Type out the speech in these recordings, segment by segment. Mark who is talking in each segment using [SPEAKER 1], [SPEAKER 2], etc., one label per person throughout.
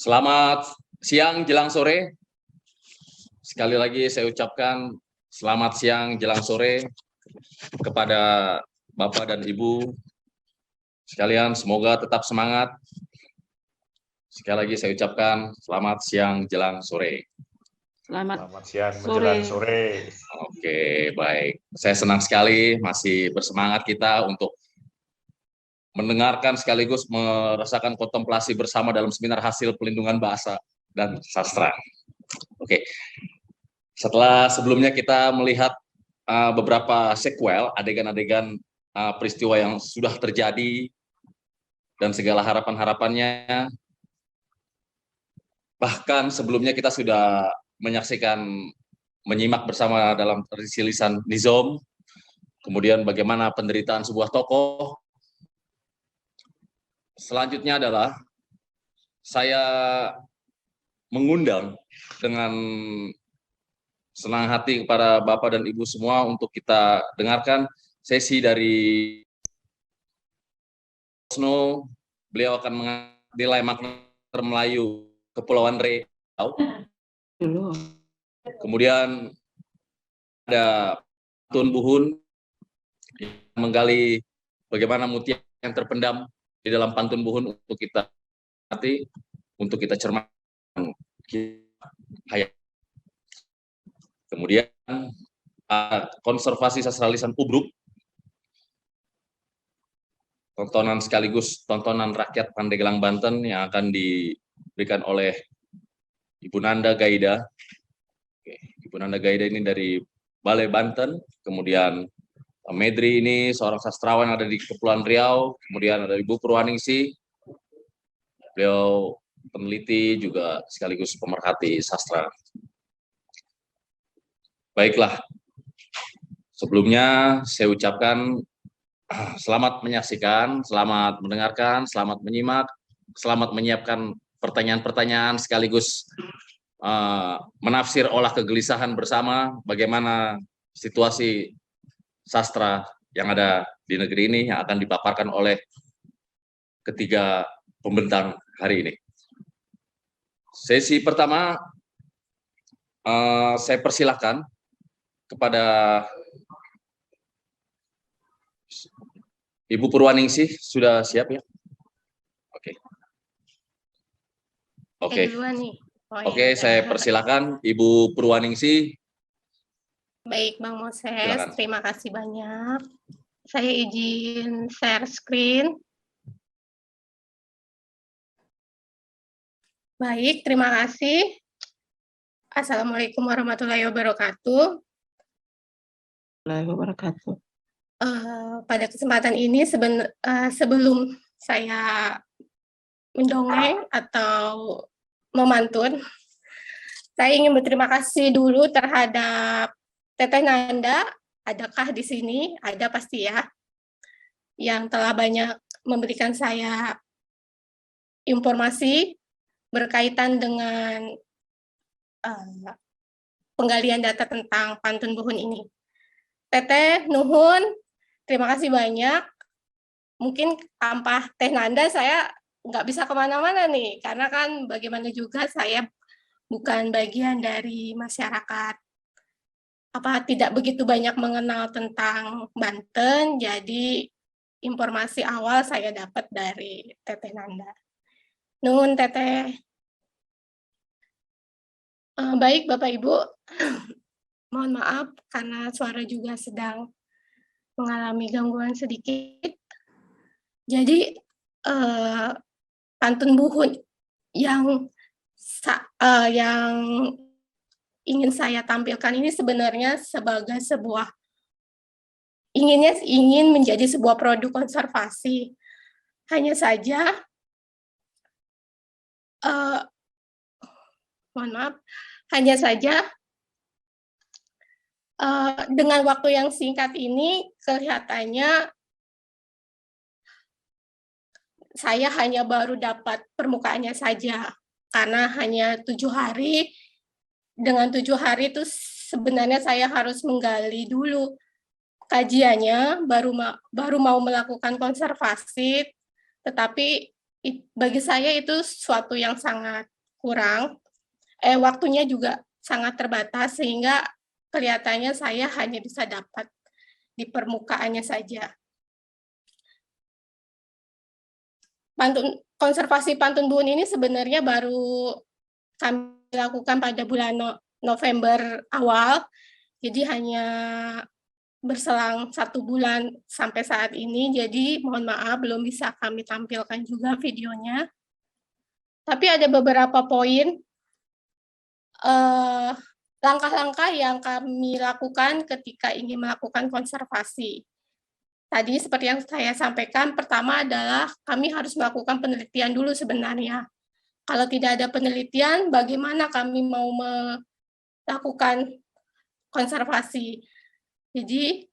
[SPEAKER 1] Selamat siang jelang sore. Sekali lagi saya ucapkan selamat siang jelang sore kepada Bapak dan Ibu sekalian. Semoga tetap semangat. Sekali lagi saya ucapkan selamat siang jelang sore.
[SPEAKER 2] Selamat siang menjelang sore.
[SPEAKER 1] Oke, baik. Saya senang sekali masih bersemangat kita untuk mendengarkan sekaligus merasakan kontemplasi bersama dalam seminar hasil pelindungan bahasa dan sastra. Oke, setelah sebelumnya kita melihat beberapa sequel, adegan-adegan peristiwa yang sudah terjadi dan segala harapan-harapannya, bahkan sebelumnya kita sudah menyimak bersama dalam tradisi lisan Nizom, kemudian bagaimana penderitaan sebuah tokoh. Selanjutnya adalah saya mengundang dengan senang hati kepada Bapak dan Ibu semua untuk kita dengarkan sesi dari Snow. Beliau akan menilai makna Melayu Kepulauan Riau. Kemudian ada Tun Buhun yang menggali bagaimana mutiara yang terpendam di dalam pantun Buhun untuk kita hati, untuk kita cermati. Kemudian konservasi sastra lisan Ubruk, tontonan sekaligus tontonan rakyat Pandeglang Banten yang akan diberikan oleh Ibu Nanda Gaida. Ibu Nanda Gaida ini dari Balai Banten, kemudian Medri ini seorang sastrawan yang ada di Kepulauan Riau, kemudian ada Ibu Purwaningsih, beliau peneliti juga sekaligus pemerhati sastra. Baiklah, sebelumnya saya ucapkan selamat menyaksikan, selamat mendengarkan, selamat menyimak, selamat menyiapkan pertanyaan-pertanyaan sekaligus menafsir olah kegelisahan bersama bagaimana situasi sastra yang ada di negeri ini yang akan dipaparkan oleh ketiga pembentang hari ini. Sesi pertama saya persilahkan kepada Ibu Purwaningsih. Sudah siap ya? Oke. Oke, saya persilahkan Ibu Purwaningsih.
[SPEAKER 3] Baik, Bang Moses, silakan. Terima kasih banyak. Saya izin share screen. Baik, terima kasih. Assalamualaikum warahmatullahi wabarakatuh. Pada kesempatan ini sebelum saya mendongeng atau memantun, saya ingin berterima kasih dulu terhadap Teteh Nanda. Adakah di sini? Ada pasti ya, yang telah banyak memberikan saya informasi berkaitan dengan penggalian data tentang pantun Buhun ini. Teteh, nuhun, terima kasih banyak. Mungkin tanpa Teh Nanda saya nggak bisa kemana-mana nih, karena kan bagaimana juga saya bukan bagian dari masyarakat, tidak begitu banyak mengenal tentang Banten, jadi informasi awal saya dapat dari Teteh Nanda. Nuhun Teteh. Baik Bapak Ibu, mohon maaf karena suara juga sedang mengalami gangguan sedikit. Jadi pantun Buhun yang ingin saya tampilkan ini sebenarnya sebagai ingin menjadi sebuah produk konservasi. Hanya saja dengan waktu yang singkat ini kelihatannya saya hanya baru dapat permukaannya saja, karena hanya 7 hari. Dengan 7 hari itu sebenarnya saya harus menggali dulu kajiannya, baru mau melakukan konservasi, tetapi bagi saya itu suatu yang sangat kurang, waktunya juga sangat terbatas sehingga kelihatannya saya hanya bisa dapat di permukaannya saja. Konservasi pantun buhun ini sebenarnya baru kami lakukan pada bulan November awal, jadi hanya berselang 1 bulan sampai saat ini, jadi mohon maaf belum bisa kami tampilkan juga videonya. Tapi ada beberapa poin langkah-langkah yang kami lakukan ketika ingin melakukan konservasi. Tadi seperti yang saya sampaikan, pertama adalah kami harus melakukan penelitian dulu sebenarnya. Kalau tidak ada penelitian, bagaimana kami mau melakukan konservasi? Jadi,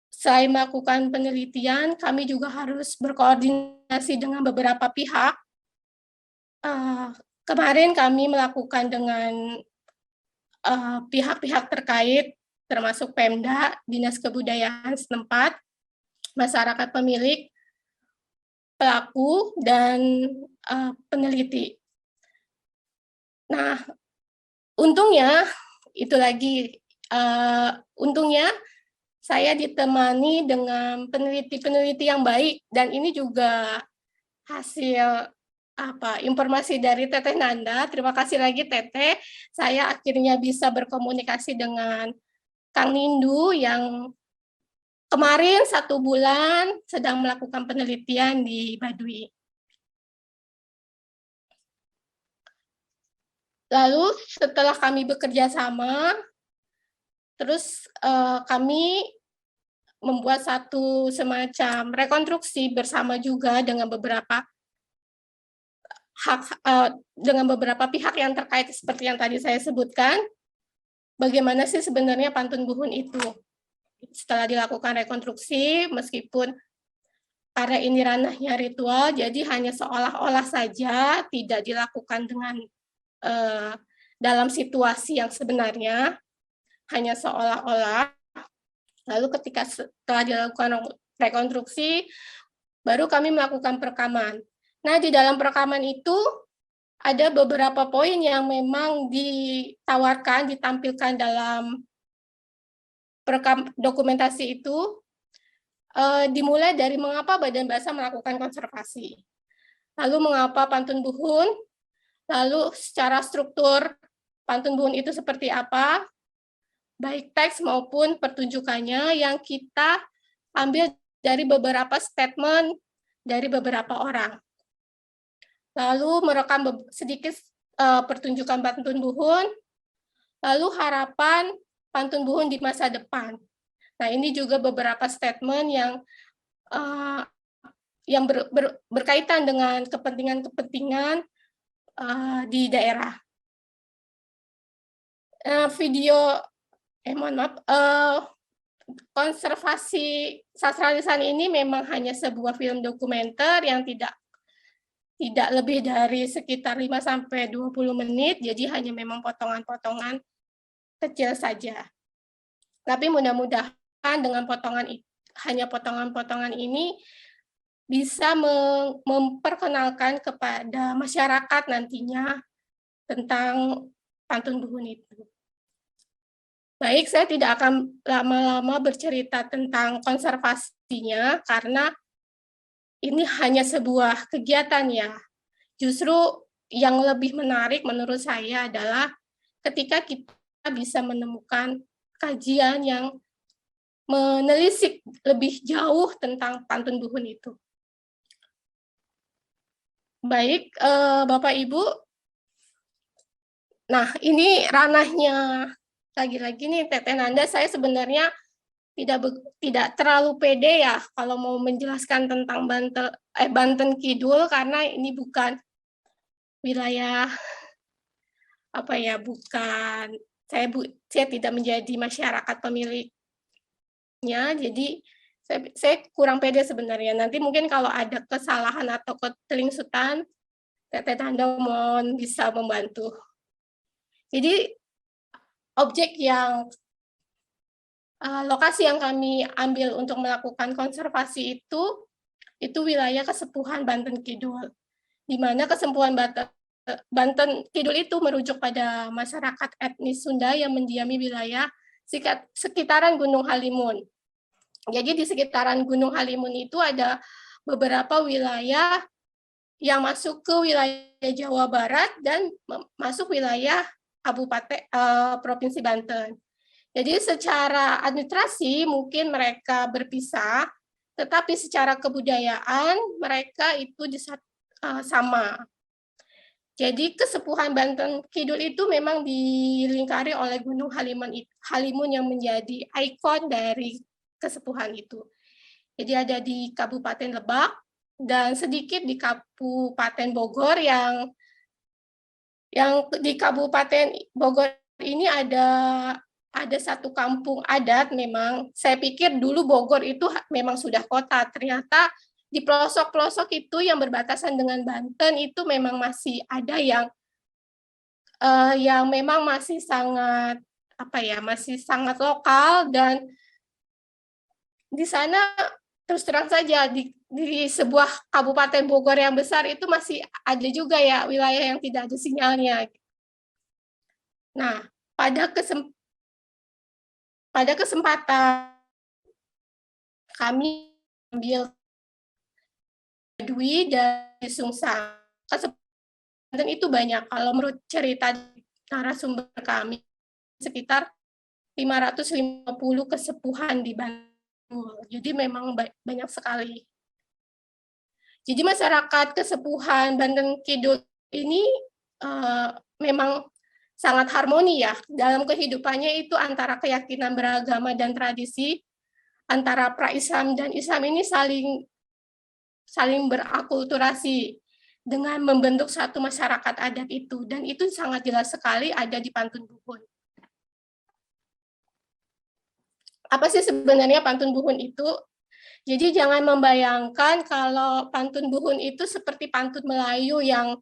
[SPEAKER 3] selain melakukan penelitian, kami juga harus berkoordinasi dengan beberapa pihak. Kemarin kami melakukan dengan pihak-pihak terkait, termasuk Pemda, Dinas Kebudayaan setempat, masyarakat pemilik, pelaku, dan peneliti. Nah, untungnya, itu lagi, untungnya saya ditemani dengan peneliti-peneliti yang baik, dan ini juga hasil informasi dari Teteh Nanda. Terima kasih lagi Teteh, saya akhirnya bisa berkomunikasi dengan Kang Nindu yang kemarin 1 bulan sedang melakukan penelitian di Baduy. Lalu setelah kami bekerja sama, terus kami membuat satu semacam rekonstruksi bersama juga dengan beberapa pihak yang terkait seperti yang tadi saya sebutkan, bagaimana sih sebenarnya pantun buhun itu. Setelah dilakukan rekonstruksi, meskipun karena ini ranahnya ritual, jadi hanya seolah-olah saja, tidak dilakukan dengan dalam situasi yang sebenarnya, hanya seolah-olah. Lalu ketika setelah dilakukan rekonstruksi, baru kami melakukan perekaman. Nah, di dalam perekaman itu ada beberapa poin yang memang ditawarkan, ditampilkan dalam dokumentasi itu, dimulai dari mengapa Badan Bahasa melakukan konservasi, lalu mengapa pantun buhun, lalu secara struktur pantun buhun itu seperti apa, baik teks maupun pertunjukannya yang kita ambil dari beberapa statement dari beberapa orang. Lalu merekam sedikit pertunjukan pantun buhun, lalu harapan pantun buhun di masa depan. Nah, ini juga beberapa statement yang berkaitan dengan kepentingan-kepentingan di daerah. Konservasi sastra lisan ini memang hanya sebuah film dokumenter yang tidak lebih dari sekitar 5-20 menit, jadi hanya memang potongan-potongan kecil saja. Tapi mudah-mudahan dengan hanya potongan-potongan ini bisa memperkenalkan kepada masyarakat nantinya tentang pantun buhun itu. Baik, saya tidak akan lama-lama bercerita tentang konservasinya, karena ini hanya sebuah kegiatan ya. Justru yang lebih menarik menurut saya adalah ketika kita bisa menemukan kajian yang menelisik lebih jauh tentang pantun buhun itu. Baik, Bapak Ibu. Nah, ini ranahnya lagi-lagi nih Teteh Nanda, saya sebenarnya tidak terlalu pede ya kalau mau menjelaskan tentang Banten Kidul, karena ini bukan wilayah bukan saya tidak menjadi masyarakat pemiliknya, jadi saya kurang pede sebenarnya. Nanti mungkin kalau ada kesalahan atau ketelingsutan, Teteh Nanda mohon bisa membantu. Jadi objek lokasi yang kami ambil untuk melakukan konservasi itu wilayah Kesepuhan Banten Kidul, di mana Kesepuhan Banten Kidul itu merujuk pada masyarakat etnis Sunda yang mendiami wilayah sekitaran Gunung Halimun. Jadi di sekitaran Gunung Halimun itu ada beberapa wilayah yang masuk ke wilayah Jawa Barat dan masuk wilayah Kabupaten Provinsi Banten. Jadi secara administrasi mungkin mereka berpisah, tetapi secara kebudayaan mereka itu sama. Jadi kesepuhan Banten Kidul itu memang dilingkari oleh Gunung Halimun yang menjadi ikon dari kesepuhan itu. Jadi ada di Kabupaten Lebak dan sedikit di Kabupaten Bogor yang di Kabupaten Bogor ini ada satu kampung adat memang. Saya pikir dulu Bogor itu memang sudah kota, ternyata di pelosok-pelosok itu yang berbatasan dengan Banten itu memang masih ada yang memang masih sangat masih sangat lokal, dan di sana terus terang saja di sebuah kabupaten Bogor yang besar itu masih ada juga ya wilayah yang tidak ada sinyalnya. Nah, pada kesempatan kami ambil Dwi dari Sungsang. Dan itu banyak, kalau menurut cerita narasumber kami, sekitar 550 kesepuhan di Banten. Jadi memang banyak sekali. Jadi masyarakat kesepuhan Banten Kidul ini memang sangat harmoni ya, dalam kehidupannya itu antara keyakinan beragama dan tradisi, antara pra-Islam dan Islam ini saling berakulturasi dengan membentuk satu masyarakat adat itu, dan itu sangat jelas sekali ada di Pantun Buhun. Apa sih sebenarnya Pantun Buhun itu? Jadi jangan membayangkan kalau Pantun Buhun itu seperti pantun Melayu yang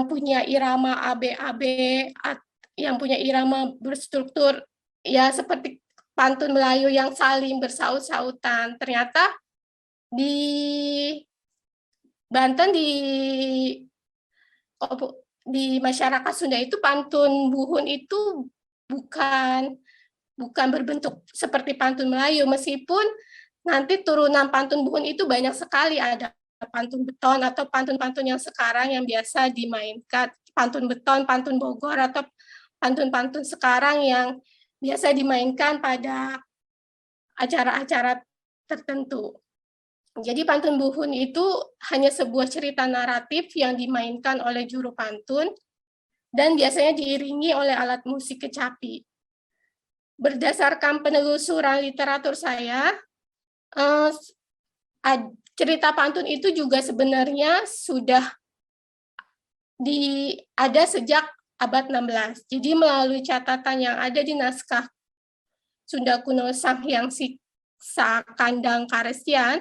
[SPEAKER 3] punya irama AB-AB, yang punya irama berstruktur, ya seperti pantun Melayu yang saling bersaut-sautan. Ternyata di Banten, di masyarakat Sunda itu Pantun Buhun itu bukan berbentuk seperti pantun Melayu, meskipun nanti turunan Pantun Buhun itu banyak sekali, ada pantun beton atau pantun-pantun yang sekarang yang biasa dimainkan, pantun beton, pantun Bogor, atau pantun-pantun sekarang yang biasa dimainkan pada acara-acara tertentu. Jadi Pantun Buhun itu hanya sebuah cerita naratif yang dimainkan oleh juru pantun dan biasanya diiringi oleh alat musik kecapi. Berdasarkan penelusuran literatur saya, cerita pantun itu juga sebenarnya sudah ada sejak abad 16. Jadi melalui catatan yang ada di naskah Sunda Kuno Samhyang Siksa Kandang Karesian,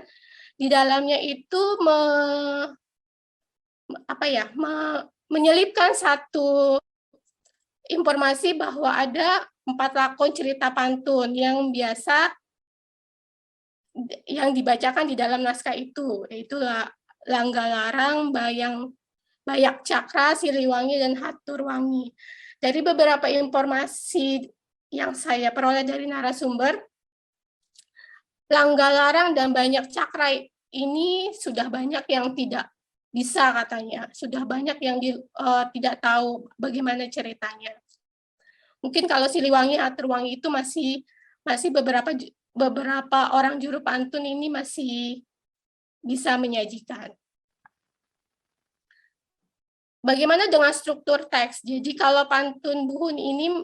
[SPEAKER 3] di dalamnya itu menyelipkan satu informasi bahwa ada 4 lakon cerita pantun yang biasa yang dibacakan di dalam naskah itu, yaitu Langgalarang, Bayak Cakra, Siliwangi, dan Haturwangi. Dari beberapa informasi yang saya peroleh dari narasumber, Langgalarang dan Bayak Cakra ini sudah banyak yang tidak bisa katanya, sudah banyak yang tidak tahu bagaimana ceritanya. Mungkin kalau Siliwangi, Haturwangi itu masih beberapa orang juru pantun ini masih bisa menyajikan. Bagaimana dengan struktur teks? Jadi kalau Pantun Buhun ini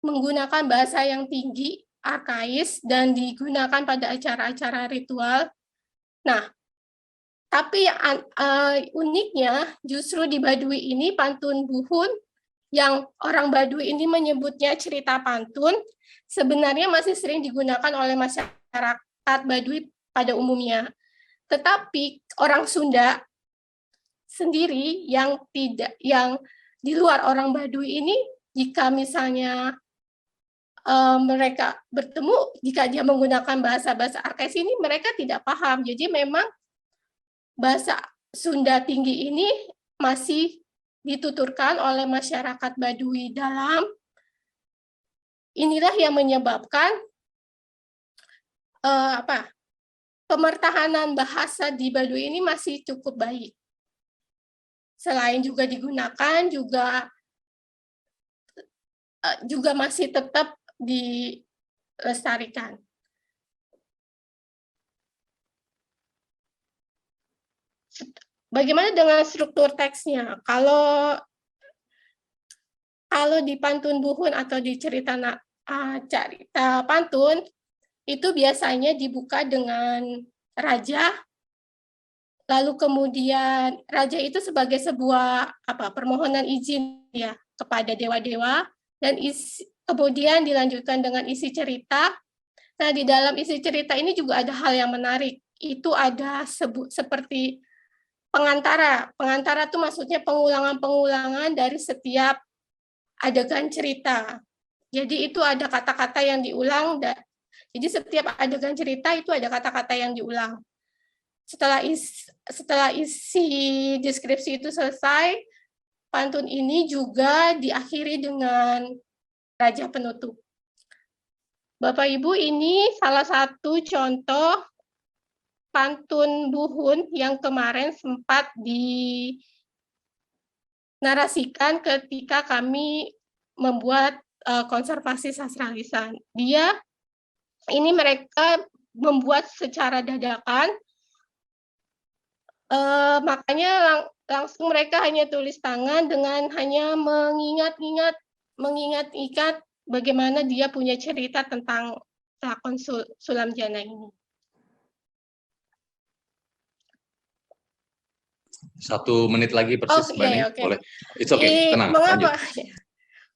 [SPEAKER 3] menggunakan bahasa yang tinggi, arkais, dan digunakan pada acara-acara ritual. Nah, tapi uniknya justru di Baduy ini Pantun Buhun yang orang Baduy ini menyebutnya cerita pantun, sebenarnya masih sering digunakan oleh masyarakat Baduy pada umumnya. Tetapi orang Sunda sendiri yang di luar orang Baduy ini, jika misalnya mereka bertemu, jika dia menggunakan bahasa-bahasa arkais ini, mereka tidak paham. Jadi memang bahasa Sunda tinggi ini masih dituturkan oleh masyarakat Baduy dalam. Inilah yang menyebabkan pemertahanan bahasa di Baduy ini masih cukup baik. Selain juga digunakan, juga masih tetap dilestarikan. Bagaimana dengan struktur teksnya? Kalau di pantun Buhun atau di cerita pantun, itu biasanya dibuka dengan raja, lalu kemudian raja itu sebagai sebuah permohonan izin ya kepada dewa-dewa, dan kemudian dilanjutkan dengan isi cerita. Nah, di dalam isi cerita ini juga ada hal yang menarik. Itu ada seperti pengantara. Pengantara itu maksudnya pengulangan-pengulangan dari setiap adegan cerita. Jadi itu ada kata-kata yang diulang. Jadi setiap adegan cerita itu ada kata-kata yang diulang. Setelah isi deskripsi itu selesai, pantun ini juga diakhiri dengan raja penutup. Bapak Ibu, ini salah satu contoh pantun Buhun yang kemarin sempat dinarasikan ketika kami membuat konservasi sastra lisan. Mereka membuat secara dadakan, makanya langsung mereka hanya tulis tangan dengan hanya mengingat-ingat bagaimana dia punya cerita tentang lakon Sulam Jana ini.
[SPEAKER 1] 1 menit lagi persis, Mbak Ni.
[SPEAKER 3] Okay.
[SPEAKER 1] Boleh. It's okay, tenang, lanjut.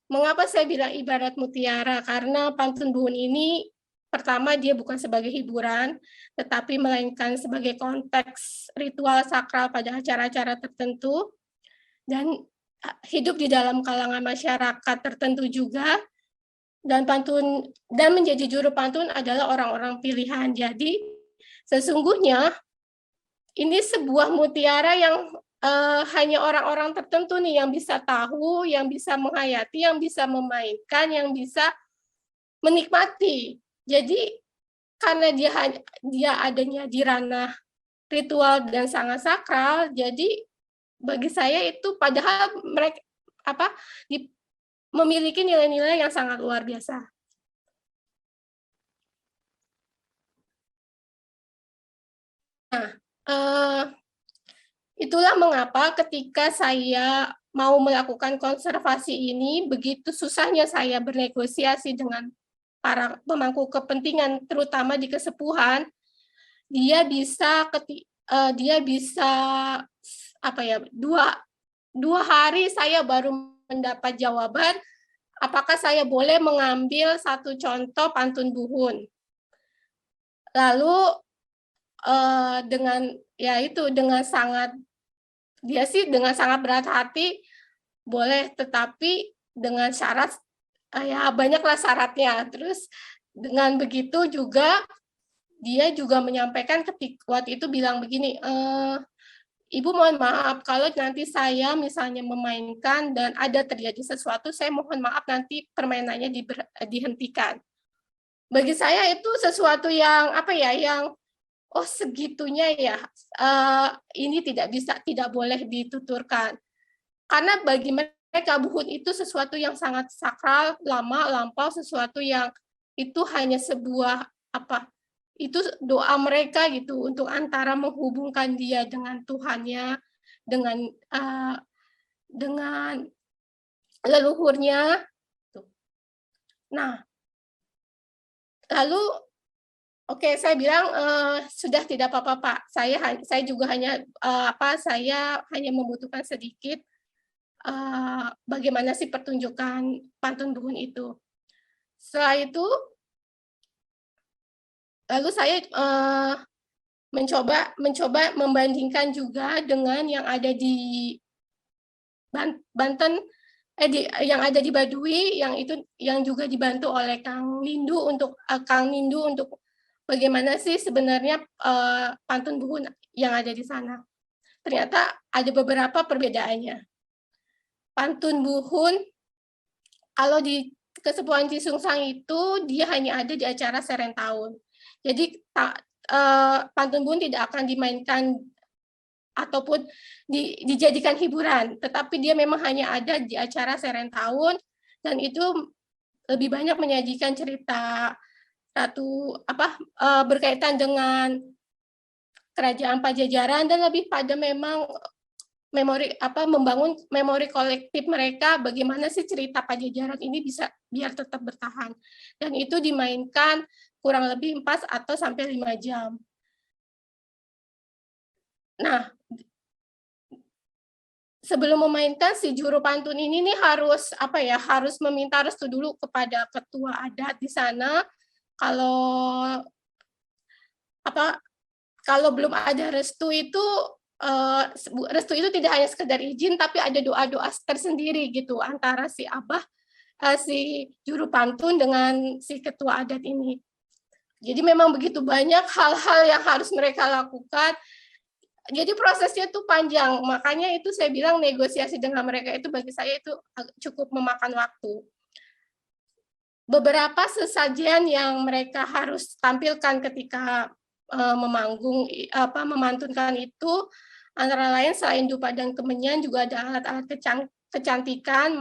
[SPEAKER 3] Mengapa saya bilang ibarat mutiara? Karena pantun Buhun ini, pertama dia bukan sebagai hiburan, tetapi melainkan sebagai konteks ritual sakral pada acara-acara tertentu, dan hidup di dalam kalangan masyarakat tertentu juga, dan menjadi juru pantun adalah orang-orang pilihan. Jadi sesungguhnya ini sebuah mutiara yang hanya orang-orang tertentu nih yang bisa tahu, yang bisa menghayati, yang bisa memainkan, yang bisa menikmati. Jadi karena dia adanya di ranah ritual dan sangat sakral, jadi bagi saya itu padahal mereka memiliki nilai-nilai yang sangat luar biasa. Nah, itulah mengapa ketika saya mau melakukan konservasi ini, begitu susahnya saya bernegosiasi dengan para pemangku kepentingan, terutama di kesepuhan, dia bisa dua hari saya baru mendapat jawaban apakah saya boleh mengambil satu contoh pantun Buhun. Lalu dengan sangat berat hati boleh, tetapi dengan syarat banyaklah syaratnya. Terus dengan begitu juga dia juga menyampaikan ketika waktu itu bilang begini, Ibu mohon maaf kalau nanti saya misalnya memainkan dan ada terjadi sesuatu, saya mohon maaf nanti permainannya dihentikan. Bagi saya itu sesuatu yang segitunya ya, ini tidak boleh dituturkan. Karena bagi mereka Buhun itu sesuatu yang sangat sakral, lama, lampau, sesuatu yang itu hanya sebuah itu doa mereka gitu untuk antara menghubungkan dia dengan Tuhannya, dengan leluhurnya. Nah, lalu saya bilang sudah tidak apa-apa Pak. Saya juga hanya saya hanya membutuhkan sedikit bagaimana sih pertunjukan pantun Buhun itu. Setelah itu lalu saya mencoba membandingkan juga dengan yang ada di Banten, yang ada di Baduy, yang juga dibantu oleh Kang Nindu untuk bagaimana sih sebenarnya pantun Buhun yang ada di sana. ternyata ada beberapa perbedaannya. Pantun Buhun, kalau di Kesepuhan Cisungsang itu dia hanya ada di acara Serentahun. Jadi pantun Buhun tidak akan dimainkan ataupun dijadikan hiburan, tetapi dia memang hanya ada di acara Serentahun, dan itu lebih banyak menyajikan cerita berkaitan dengan kerajaan Pajajaran, dan lebih pada memang membangun memori kolektif mereka, bagaimana sih cerita Pajajaran ini bisa biar tetap bertahan. Dan itu dimainkan kurang lebih 4 atau sampai 5 jam. Nah, sebelum memainkan si juru pantun ini nih harus meminta restu dulu kepada ketua adat di sana. Kalau belum ada restu itu tidak hanya sekedar izin, tapi ada doa-doa tersendiri gitu antara si si juru pantun dengan si ketua adat ini. Jadi memang begitu banyak hal-hal yang harus mereka lakukan. Jadi prosesnya tuh panjang, makanya itu saya bilang negosiasi dengan mereka itu bagi saya itu cukup memakan waktu. Beberapa sesajian yang mereka harus tampilkan ketika memantunkan itu, antara lain selain dupa dan kemenyan juga ada alat-alat kecantikan,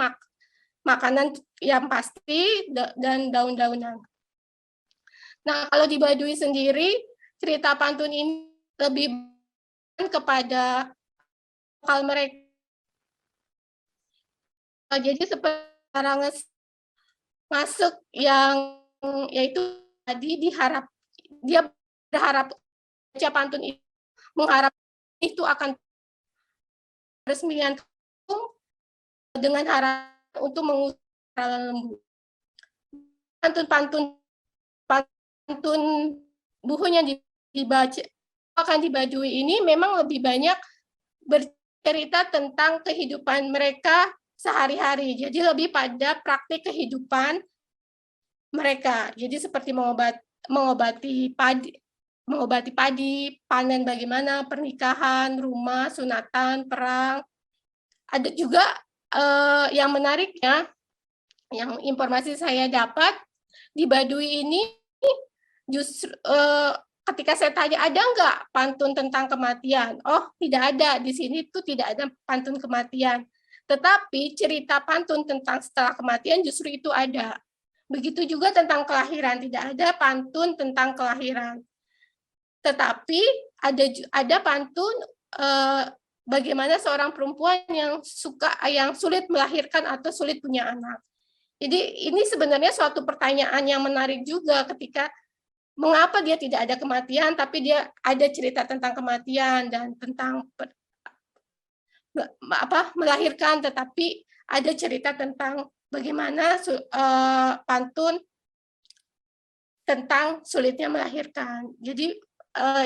[SPEAKER 3] makanan yang pasti, dan daun-daunan. Nah, kalau di Baduy sendiri, cerita pantun ini lebih kepada lokal mereka. Jadi seperti masuk yang yaitu tadi dia berharap baca pantun itu mengharap itu akan resmian dengan harapan untuk mengusir lembu. Pantun Buhun yang dibaca akan di Baduy ini memang lebih banyak bercerita tentang kehidupan mereka sehari-hari. Jadi lebih pada praktik kehidupan mereka. Jadi seperti mengobati padi, panen bagaimana, pernikahan, rumah, sunatan, perang. Ada juga yang menariknya, yang informasi saya dapat, di Baduy ini justru ketika saya tanya, ada nggak pantun tentang kematian? Oh, tidak ada. Di sini tuh tidak ada pantun kematian. Tetapi cerita pantun tentang setelah kematian justru itu ada. Begitu juga tentang kelahiran, tidak ada pantun tentang kelahiran. Tetapi ada pantun bagaimana seorang perempuan yang sulit melahirkan atau sulit punya anak. Jadi ini sebenarnya suatu pertanyaan yang menarik juga ketika mengapa dia tidak ada kematian, tapi dia ada cerita tentang kematian dan tentang melahirkan, tetapi ada cerita tentang bagaimana pantun tentang sulitnya melahirkan. Jadi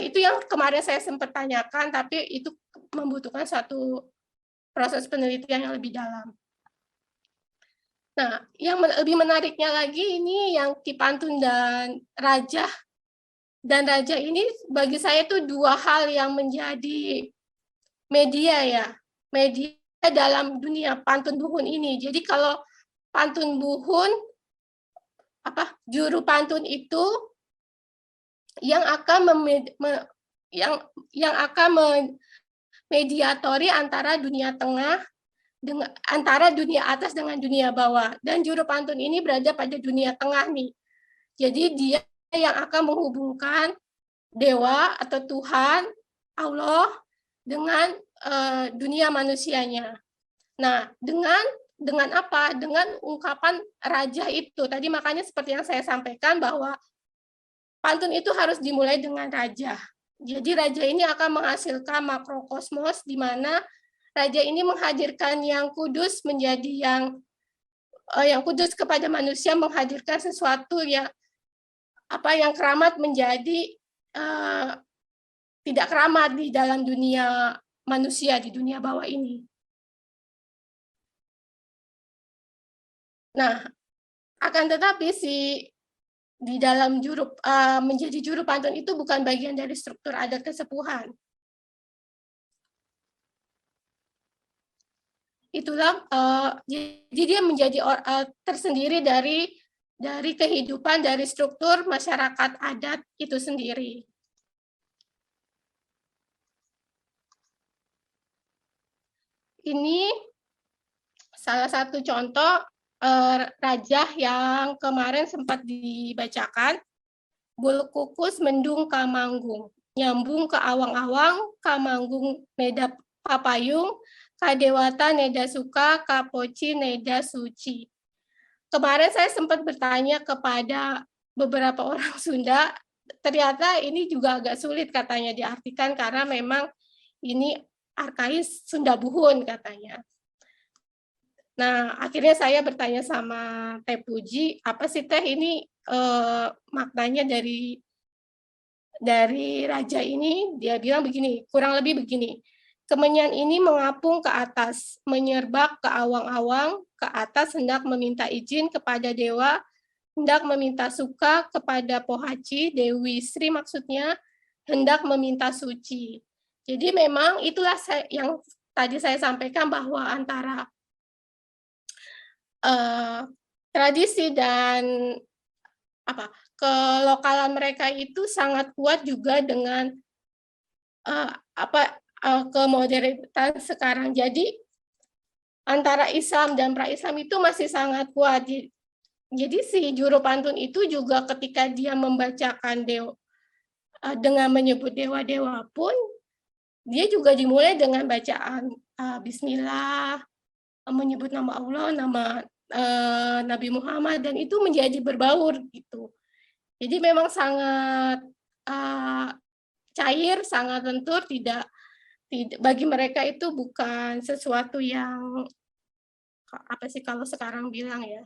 [SPEAKER 3] itu yang kemarin saya sempat tanyakan, tapi itu membutuhkan suatu proses penelitian yang lebih dalam. Nah, yang lebih menariknya lagi ini yang Ki Pantun dan Raja. Dan Raja ini bagi saya itu dua hal yang menjadi media ya. Media dalam dunia pantun Buhun ini. Jadi kalau pantun Buhun, juru pantun itu yang akan memediatori antara dunia tengah, antara dunia atas dengan dunia bawah, dan juru pantun ini berada pada dunia tengah nih. Jadi dia yang akan menghubungkan dewa atau Tuhan Allah dengan dunia manusianya. Nah, dengan apa? Dengan ungkapan raja itu. Tadi makanya seperti yang saya sampaikan bahwa pantun itu harus dimulai dengan raja. Jadi raja ini akan menghasilkan makrokosmos di mana raja ini menghadirkan yang kudus menjadi yang kudus kepada manusia, menghadirkan sesuatu yang keramat menjadi tidak keramat di dalam dunia manusia, di dunia bawah ini. Nah, akan tetapi di dalam menjadi juru pantun itu bukan bagian dari struktur adat kesepuhan. itulah jadi dia menjadi tersendiri dari kehidupan, dari struktur masyarakat adat itu sendiri. Ini salah satu contoh rajah yang kemarin sempat dibacakan. Bulu kukus mendung kamanggung, nyambung ke awang-awang, kamanggung neda papayung, kadewata neda suka, kapoci neda suci. Kemarin saya sempat bertanya kepada beberapa orang Sunda, ternyata ini juga agak sulit katanya diartikan karena memang ini arkais Sunda Buhun katanya. Nah, akhirnya saya bertanya sama Teh Puji, apa sih Teh ini maknanya dari raja ini? Dia bilang begini, kurang lebih begini. Kemenyan ini mengapung ke atas, menyerbak ke awang-awang, ke atas hendak meminta izin kepada dewa, hendak meminta suka kepada Pohaci, Dewi Sri maksudnya, hendak meminta suci. Jadi memang itulah yang tadi saya sampaikan bahwa antara tradisi dan kelokalan mereka itu sangat kuat juga dengan kemodernitan sekarang. Jadi antara Islam dan pra-Islam itu masih sangat kuat. Jadi si juru pantun itu juga ketika dia membacakan dengan menyebut dewa-dewa pun dia juga dimulai dengan bacaan Bismillah, menyebut nama Allah, nama Nabi Muhammad, dan itu menjadi berbaur gitu. Jadi memang sangat cair, sangat lentur, tidak bagi mereka itu bukan sesuatu yang apa sih kalau sekarang bilang ya,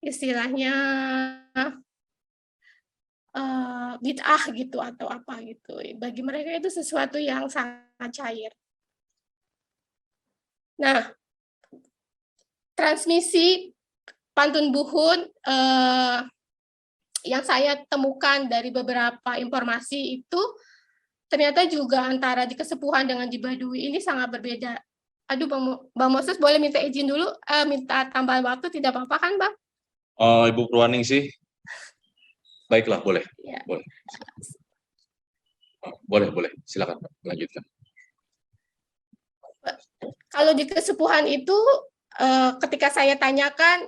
[SPEAKER 3] istilahnya bid'ah gitu atau apa gitu. Bagi mereka itu sesuatu yang sangat cair. Nah, transmisi pantun Buhun yang saya temukan dari beberapa informasi itu ternyata juga antara di Kesepuhan dengan di Baduy ini sangat berbeda. Aduh, Bang Moses boleh minta izin dulu, minta tambahan waktu, tidak apa-apa kan, Bang?
[SPEAKER 1] Ibu Purwaning sih. Baiklah, boleh.
[SPEAKER 3] Ya.
[SPEAKER 1] Boleh. Silakan, lanjutkan.
[SPEAKER 3] Kalau di Kesepuhan itu, ketika saya tanyakan,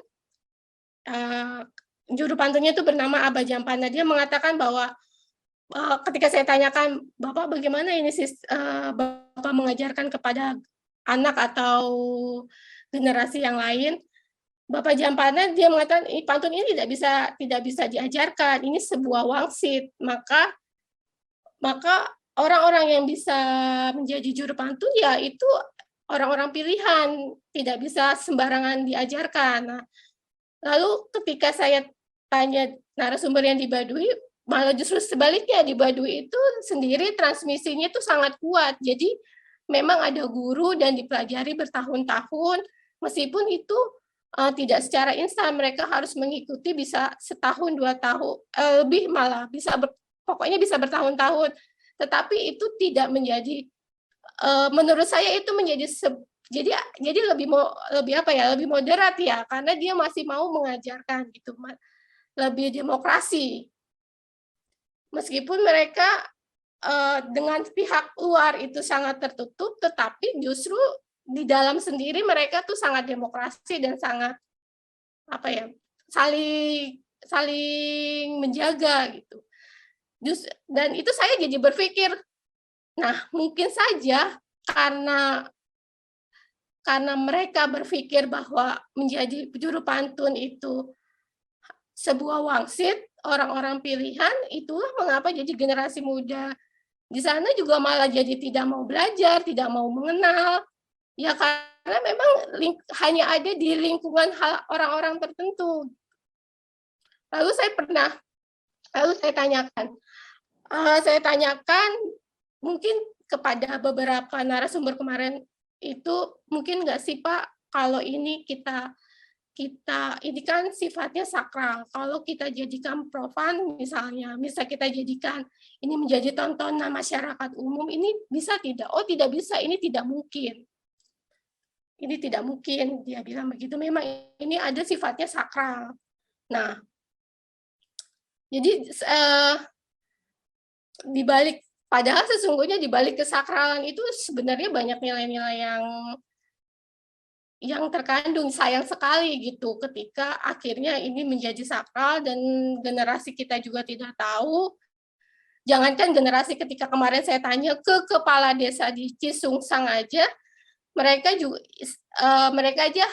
[SPEAKER 3] juru pantunnya itu bernama Aba Jampana, dia mengatakan bahwa ketika saya tanyakan, Bapak bagaimana ini Bapak mengajarkan kepada anak atau generasi yang lain, Bapak Jampana dia mengatakan pantun ini tidak bisa diajarkan, ini sebuah wangsit, maka orang-orang yang bisa menjadi juru pantun ya itu orang-orang pilihan, tidak bisa sembarangan diajarkan. Nah, lalu ketika saya tanya narasumber yang di Baduy, malah justru sebaliknya, di Baduy itu sendiri transmisinya itu sangat kuat. Jadi memang ada guru dan dipelajari bertahun-tahun, meskipun itu tidak secara instan, mereka harus mengikuti bisa setahun, 2 tahun, lebih malah, pokoknya bisa bertahun-tahun. Tetapi itu tidak menjadi, menurut saya itu menjadi jadi lebih moderat ya, karena dia masih mau mengajarkan gitu, lebih demokrasi. Meskipun mereka dengan pihak luar itu sangat tertutup, tetapi justru di dalam sendiri mereka tuh sangat demokrasi dan sangat saling menjaga gitu. Dan itu saya jadi berpikir, nah mungkin saja karena mereka berpikir bahwa menjadi juru pantun itu sebuah wangsit, orang-orang pilihan, itulah mengapa jadi generasi muda di sana juga malah jadi tidak mau belajar, tidak mau mengenal, ya karena memang hanya ada di lingkungan orang-orang tertentu. Lalu saya tanyakan mungkin kepada beberapa narasumber kemarin itu, mungkin nggak sih Pak, kalau ini kita ini kan sifatnya sakral. Kalau kita jadikan profan misalnya kita jadikan ini menjadi tontonan masyarakat umum, ini bisa tidak? Oh, tidak bisa, ini tidak mungkin. ini tidak mungkin, dia bilang begitu. Memang ini ada sifatnya sakral. Nah, jadi di balik, padahal sesungguhnya di balik kesakralan itu sebenarnya banyak nilai-nilai yang terkandung. Sayang sekali gitu ketika akhirnya ini menjadi sakral dan generasi kita juga tidak tahu. Jangankan generasi, ketika kemarin saya tanya ke kepala desa di Cisungsang aja, mereka juga mereka aja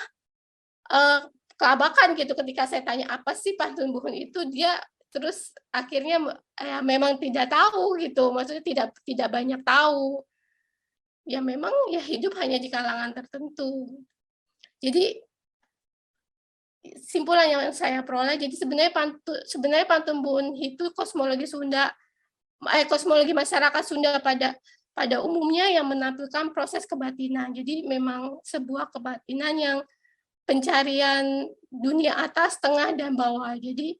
[SPEAKER 3] kelabakan gitu ketika saya tanya apa sih pantun buhun itu, dia terus akhirnya memang tidak tahu gitu, maksudnya tidak banyak tahu. Ya memang ya hidup hanya di kalangan tertentu. Jadi simpulan yang saya peroleh, jadi sebenarnya pantun buhun itu kosmologi Sunda, kosmologi masyarakat Sunda pada umumnya yang menampilkan proses kebatinan. Jadi memang sebuah kebatinan yang pencarian dunia atas, tengah, dan bawah. Jadi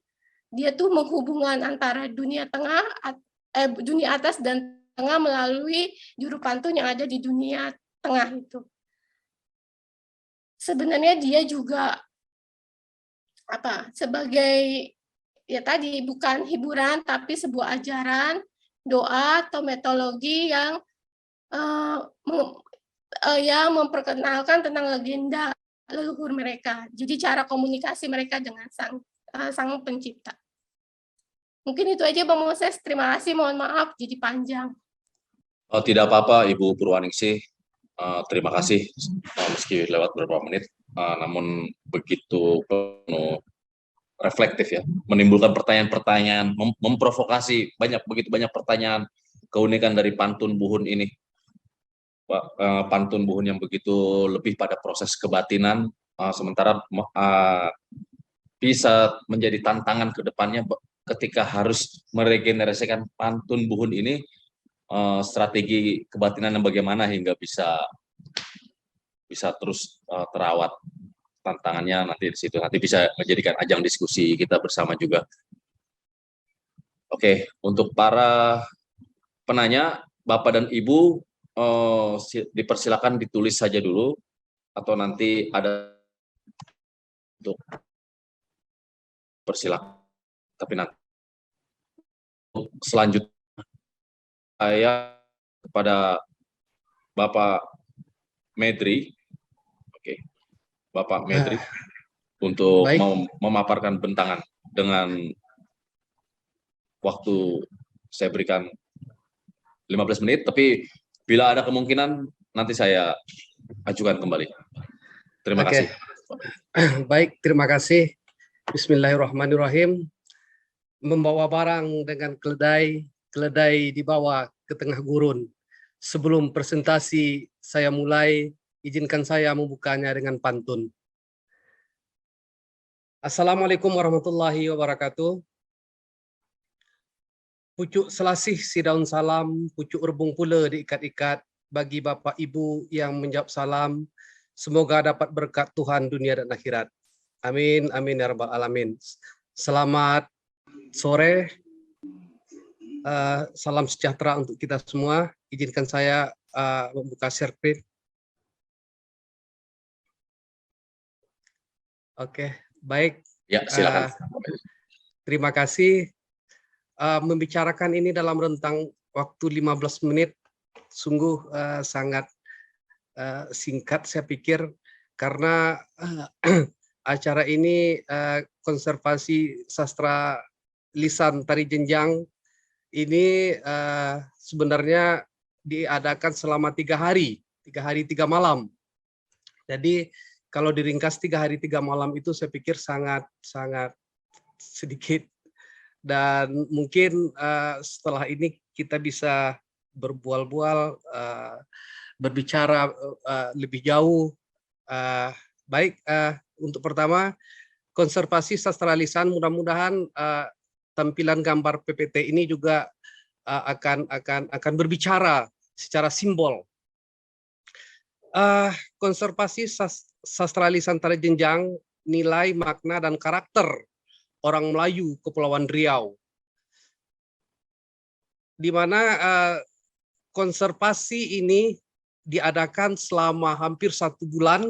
[SPEAKER 3] dia tuh menghubungkan antara dunia tengah, dunia atas dan tengah melalui juru pantun yang ada di dunia tengah itu. Sebenarnya dia juga sebagai ya tadi bukan hiburan tapi sebuah ajaran, doa atau metodologi yang memperkenalkan tentang legenda leluhur mereka. Jadi cara komunikasi mereka dengan sang pencipta. Mungkin itu aja Bang Moses. Terima kasih. Mohon maaf jadi panjang.
[SPEAKER 1] Oh, tidak apa-apa Ibu Purwaningsih. Terima kasih meski lewat beberapa menit, namun begitu penuh reflektif ya, menimbulkan pertanyaan-pertanyaan, memprovokasi begitu banyak pertanyaan. Keunikan dari pantun buhun ini, pantun buhun yang begitu lebih pada proses kebatinan, sementara bisa menjadi tantangan ke depannya ketika harus meregenerasikan pantun buhun ini, strategi kebatinan yang bagaimana hingga bisa terus terawat. Tantangannya nanti di situ, nanti bisa menjadikan ajang diskusi kita bersama juga. Oke, untuk para penanya, Bapak dan Ibu, dipersilakan ditulis saja dulu, atau nanti ada untuk persilakan. Tapi nanti selanjutnya saya kepada Bapak Medri, oke, Bapak Medri, untuk memaparkan bentangan dengan waktu saya berikan 15 menit, tapi bila ada kemungkinan nanti saya ajukan kembali. Terima kasih.
[SPEAKER 4] Baik, terima kasih. Bismillahirrahmanirrahim. Membawa barang dengan keledai dibawa ke tengah gurun. Sebelum presentasi saya mulai, izinkan saya membukanya dengan pantun. Assalamualaikum warahmatullahi wabarakatuh. Pucuk selasih si daun salam, pucuk rebung pula diikat-ikat, bagi Bapak Ibu yang menjawab salam, semoga dapat berkat Tuhan dunia dan akhirat. Amin, amin ya rabbal alamin. Selamat sore, salam sejahtera untuk kita semua. Izinkan saya membuka share screen. Oke, baik.
[SPEAKER 1] Ya, silakan.
[SPEAKER 4] Terima kasih. Membicarakan ini dalam rentang waktu 15 menit sungguh sangat singkat saya pikir, karena acara ini konservasi sastra lisan tari jenjang ini sebenarnya diadakan selama 3 hari 3 malam. Jadi kalau diringkas 3 hari 3 malam itu saya pikir sangat sedikit. Dan mungkin setelah ini kita bisa berbual-bual, berbicara lebih jauh. Baik, untuk pertama, konservasi sastra lisan, mudah-mudahan tampilan gambar PPT ini juga akan berbicara secara simbol. Konservasi sastra lisan tari jenjang, nilai, makna, dan karakter orang Melayu Kepulauan Riau, di mana konservasi ini diadakan selama hampir 1 bulan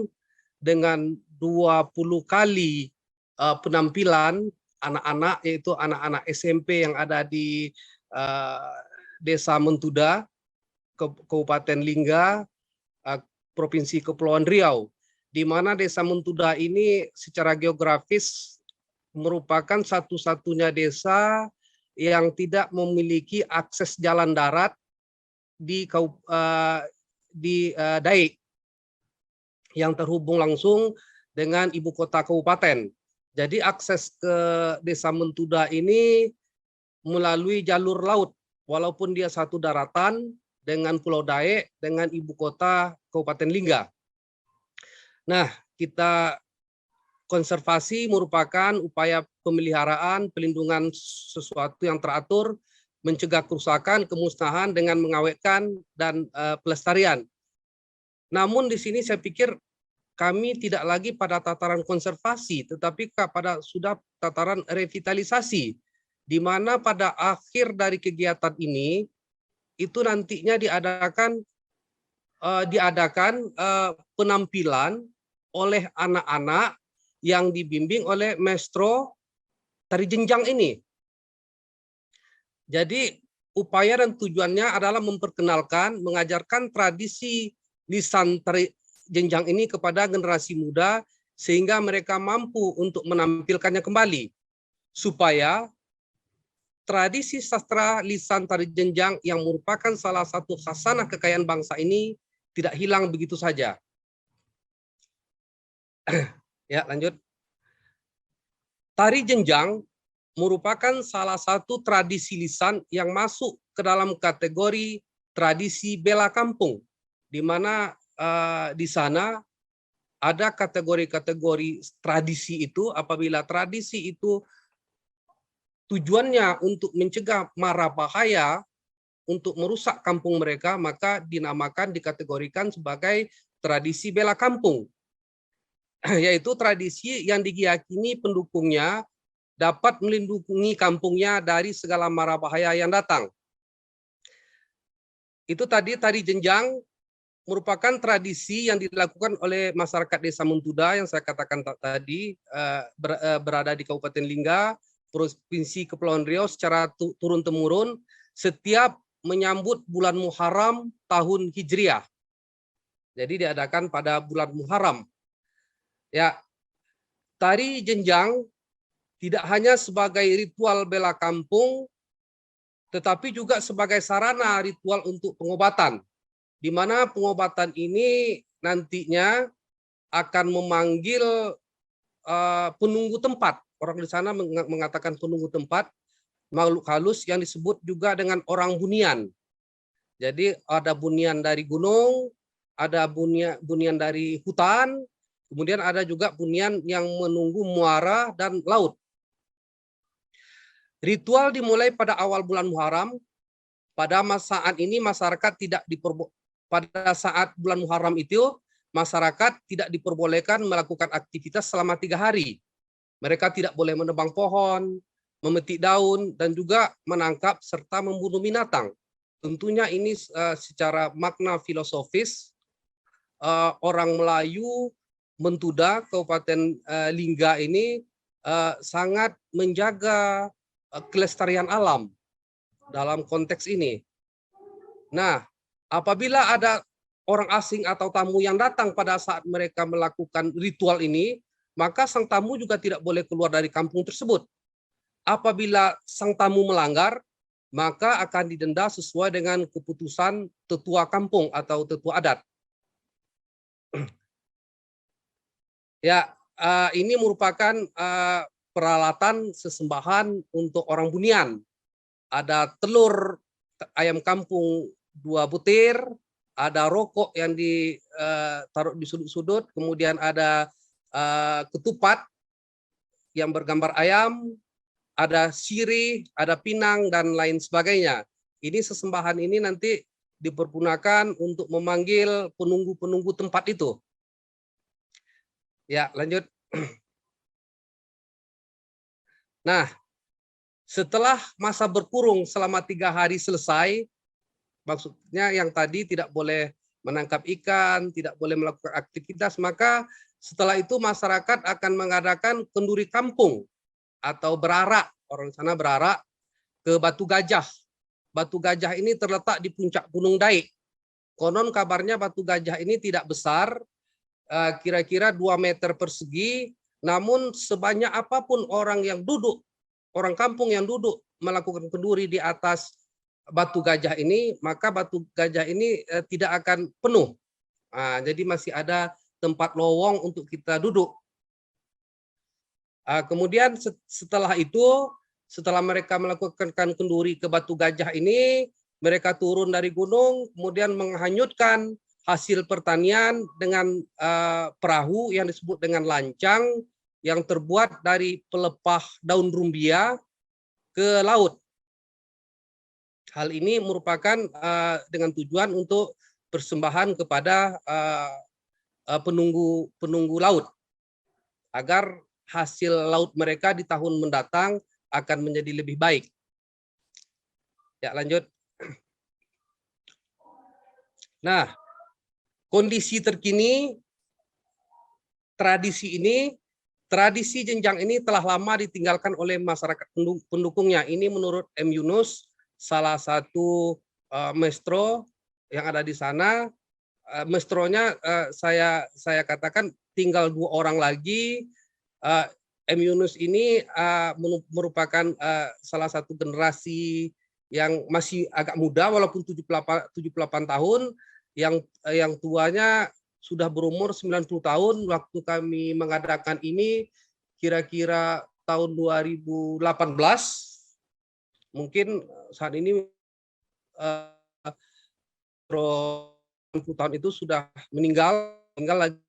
[SPEAKER 4] dengan 20 kali penampilan anak-anak, yaitu anak-anak SMP yang ada di Desa Mentuda, Kabupaten Lingga, Provinsi Kepulauan Riau, di mana Desa Mentuda ini secara geografis merupakan satu-satunya desa yang tidak memiliki akses jalan darat di Daik yang terhubung langsung dengan ibu kota kabupaten. Jadi akses ke Desa Mentuda ini melalui jalur laut, walaupun dia satu daratan dengan Pulau Daik dengan ibu kota Kabupaten Lingga. Nah, kita konservasi merupakan upaya pemeliharaan, pelindungan sesuatu yang teratur, mencegah kerusakan, kemusnahan dengan mengawetkan dan pelestarian. Namun di sini saya pikir kami tidak lagi pada tataran konservasi, tetapi pada sudah tataran revitalisasi, di mana pada akhir dari kegiatan ini itu nantinya diadakan penampilan oleh anak-anak yang dibimbing oleh maestro tari jenjang ini. Jadi upaya dan tujuannya adalah memperkenalkan, mengajarkan tradisi lisan tari jenjang ini kepada generasi muda sehingga mereka mampu untuk menampilkannya kembali, supaya tradisi sastra lisan tari jenjang yang merupakan salah satu khasanah kekayaan bangsa ini tidak hilang begitu saja. Ya, lanjut. Tari jenjang merupakan salah satu tradisi lisan yang masuk ke dalam kategori tradisi bela kampung, di mana di sana ada kategori-kategori tradisi itu. Apabila tradisi itu tujuannya untuk mencegah mara bahaya, untuk merusak kampung mereka, maka dinamakan, dikategorikan sebagai tradisi bela kampung. Yaitu tradisi yang diyakini pendukungnya dapat melindungi kampungnya dari segala mara bahaya yang datang. Itu tadi tari jenjang merupakan tradisi yang dilakukan oleh masyarakat Desa Mentuda yang saya katakan tadi, berada di Kabupaten Lingga, Provinsi Kepulauan Riau secara turun-temurun setiap menyambut bulan Muharram tahun Hijriah. Jadi diadakan pada bulan Muharram. Ya, tari jenjang tidak hanya sebagai ritual bela kampung, tetapi juga sebagai sarana ritual untuk pengobatan, di mana pengobatan ini nantinya akan memanggil penunggu tempat. Orang di sana mengatakan penunggu tempat, makhluk halus yang disebut juga dengan orang bunian. Jadi ada bunian dari gunung, ada bunian dari hutan, kemudian ada juga bunian yang menunggu muara dan laut. Ritual dimulai pada awal bulan Muharram. Pada saat ini masyarakat pada saat bulan Muharram itu masyarakat tidak diperbolehkan melakukan aktivitas selama 3 hari. Mereka tidak boleh menebang pohon, memetik daun, dan juga menangkap serta membunuh binatang. Tentunya ini secara makna filosofis, orang Melayu Mentuda, Kabupaten Lingga ini sangat menjaga kelestarian alam dalam konteks ini. Nah, apabila ada orang asing atau tamu yang datang pada saat mereka melakukan ritual ini, maka sang tamu juga tidak boleh keluar dari kampung tersebut. Apabila sang tamu melanggar, maka akan didenda sesuai dengan keputusan tetua kampung atau tetua adat. Ya, ini merupakan peralatan sesembahan untuk orang bunian. Ada telur ayam kampung 2 butir, ada rokok yang ditaruh di sudut-sudut, kemudian ada ketupat yang bergambar ayam, ada sirih, ada pinang, dan lain sebagainya. Ini sesembahan ini nanti dipergunakan untuk memanggil penunggu-penunggu tempat itu. Ya, lanjut. Nah, setelah masa berkurung selama 3 hari selesai, maksudnya yang tadi tidak boleh menangkap ikan, tidak boleh melakukan aktivitas, maka setelah itu masyarakat akan mengadakan kenduri kampung atau berarak, orang sana berarak ke Batu Gajah. Batu Gajah ini terletak di puncak Gunung Daik. Konon kabarnya Batu Gajah ini tidak besar, kira-kira 2 meter persegi, namun sebanyak apapun orang yang duduk, orang kampung yang duduk melakukan kenduri di atas Batu Gajah ini, maka Batu Gajah ini tidak akan penuh. Jadi masih ada tempat lowong untuk kita duduk. Kemudian setelah itu, setelah mereka melakukan kenduri ke Batu Gajah ini, mereka turun dari gunung, kemudian menghanyutkan hasil pertanian dengan perahu yang disebut dengan lancang, yang terbuat dari pelepah daun rumbia ke laut. Hal ini merupakan dengan tujuan untuk persembahan kepada penunggu laut, agar hasil laut mereka di tahun mendatang akan menjadi lebih baik. Ya, lanjut. Nah, kondisi terkini, tradisi jenjang ini telah lama ditinggalkan oleh masyarakat pendukungnya. Ini menurut M. Yunus, salah satu maestro yang ada di sana. Maestronya saya katakan tinggal 2 orang lagi. M. Yunus ini merupakan salah satu generasi yang masih agak muda, walaupun 78 tahun, yang tuanya sudah berumur 90 tahun. Waktu kami mengadakan ini kira-kira tahun 2018, mungkin saat ini 90 tahun itu sudah meninggal lagi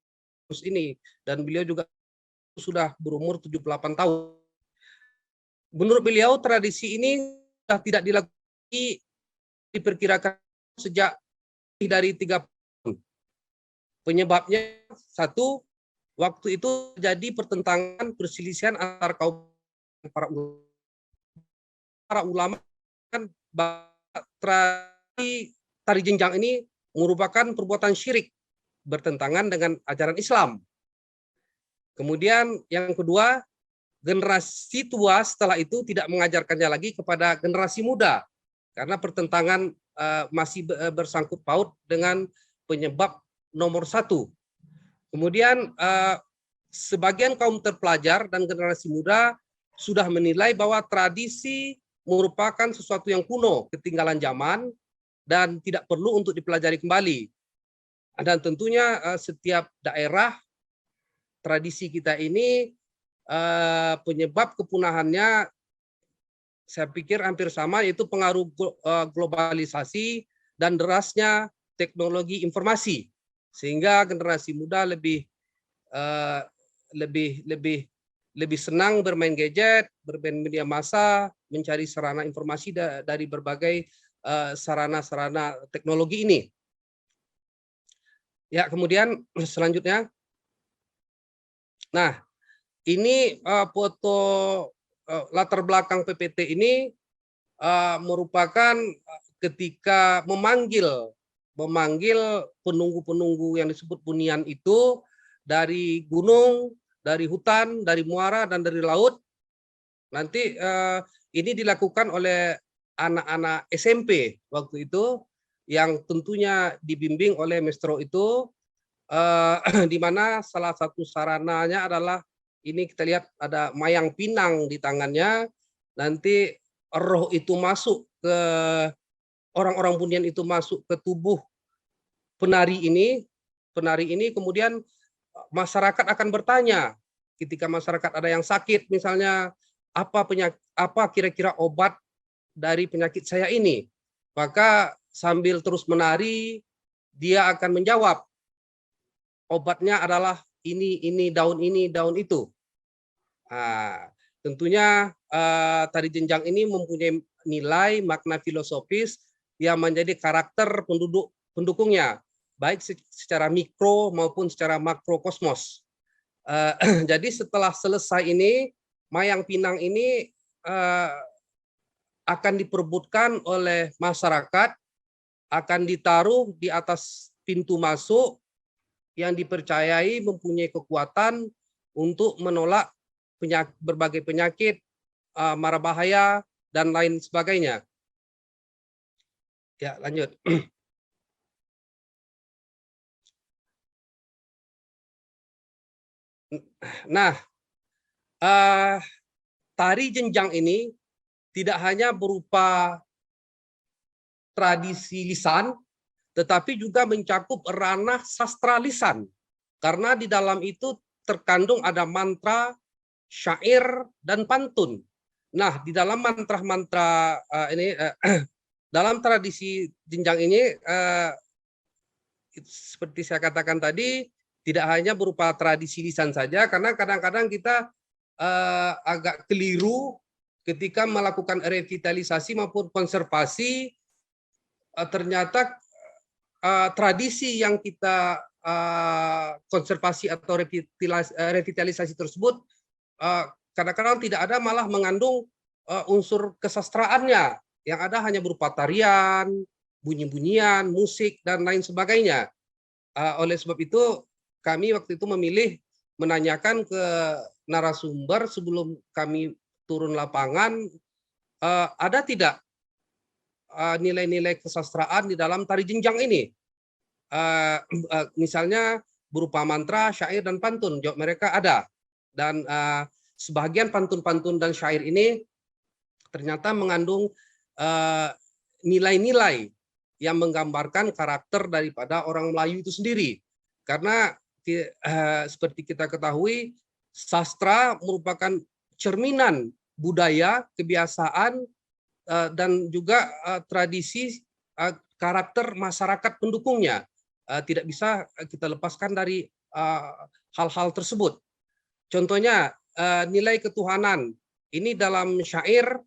[SPEAKER 4] ini, dan beliau juga sudah berumur 78 tahun. Menurut beliau, tradisi ini sudah tidak dilakukan, diperkirakan sejak dari 3 tahun. Penyebabnya, satu, waktu itu terjadi pertentangan, perselisihan antar kaum para ulama. Kan tari jenjang ini merupakan perbuatan syirik, bertentangan dengan ajaran Islam. Kemudian yang kedua, generasi tua setelah itu tidak mengajarkannya lagi kepada generasi muda, karena pertentangan masih bersangkut paut dengan penyebab nomor 1. Kemudian sebagian kaum terpelajar dan generasi muda sudah menilai bahwa tradisi merupakan sesuatu yang kuno, ketinggalan zaman, dan tidak perlu untuk dipelajari kembali. Dan tentunya setiap daerah, tradisi kita ini penyebab kepunahannya saya pikir hampir sama, yaitu pengaruh globalisasi dan derasnya teknologi informasi, sehingga generasi muda lebih senang bermain gadget, bermain media massa, mencari sarana informasi dari berbagai sarana-sarana teknologi ini. Ya, kemudian selanjutnya, nah ini foto latar belakang PPT ini merupakan ketika memanggil penunggu-penunggu yang disebut bunian itu dari gunung, dari hutan, dari muara, dan dari laut. Nanti ini dilakukan oleh anak-anak SMP waktu itu, yang tentunya dibimbing oleh maestro itu, di mana salah satu sarananya adalah ini kita lihat ada mayang pinang di tangannya. Nanti roh itu masuk ke orang-orang bunian, itu masuk ke tubuh penari ini. Kemudian masyarakat akan bertanya, ketika masyarakat ada yang sakit misalnya, apa kira-kira obat dari penyakit saya ini? Maka sambil terus menari, dia akan menjawab, obatnya adalah ini, daun itu. Tentunya tari jenjang ini mempunyai nilai makna filosofis yang menjadi karakter pendukungnya, baik secara mikro maupun secara makrokosmos. Jadi setelah selesai ini, mayang pinang ini akan diperebutkan oleh masyarakat, akan ditaruh di atas pintu masuk yang dipercayai mempunyai kekuatan untuk menolak berbagai penyakit, mara bahaya, dan lain sebagainya. Ya, lanjut. Nah, tari jenjang ini tidak hanya berupa tradisi lisan, tetapi juga mencakup ranah sastra lisan. Karena di dalam itu terkandung ada mantra, syair, dan pantun. Nah, di dalam mantra-mantra ini, dalam tradisi jenjang ini, seperti saya katakan tadi, tidak hanya berupa tradisi lisan saja, karena kadang-kadang kita agak keliru ketika melakukan revitalisasi maupun konservasi, ternyata tradisi yang kita konservasi atau revitalisasi tersebut kadang-kadang tidak ada, malah mengandung unsur kesastraannya, yang ada hanya berupa tarian, bunyi-bunyian, musik, dan lain sebagainya. Oleh sebab itu, kami waktu itu memilih menanyakan ke narasumber sebelum kami turun lapangan, ada tidak nilai-nilai kesastraan di dalam tari jenjang ini? Misalnya berupa mantra, syair, dan pantun. Jawab mereka ada. Dan sebagian pantun-pantun dan syair ini ternyata mengandung nilai-nilai yang menggambarkan karakter daripada orang Melayu itu sendiri. Karena seperti kita ketahui, sastra merupakan cerminan budaya, kebiasaan, dan juga tradisi karakter masyarakat pendukungnya. Tidak bisa kita lepaskan dari hal-hal tersebut. Contohnya nilai ketuhanan. Ini dalam syair,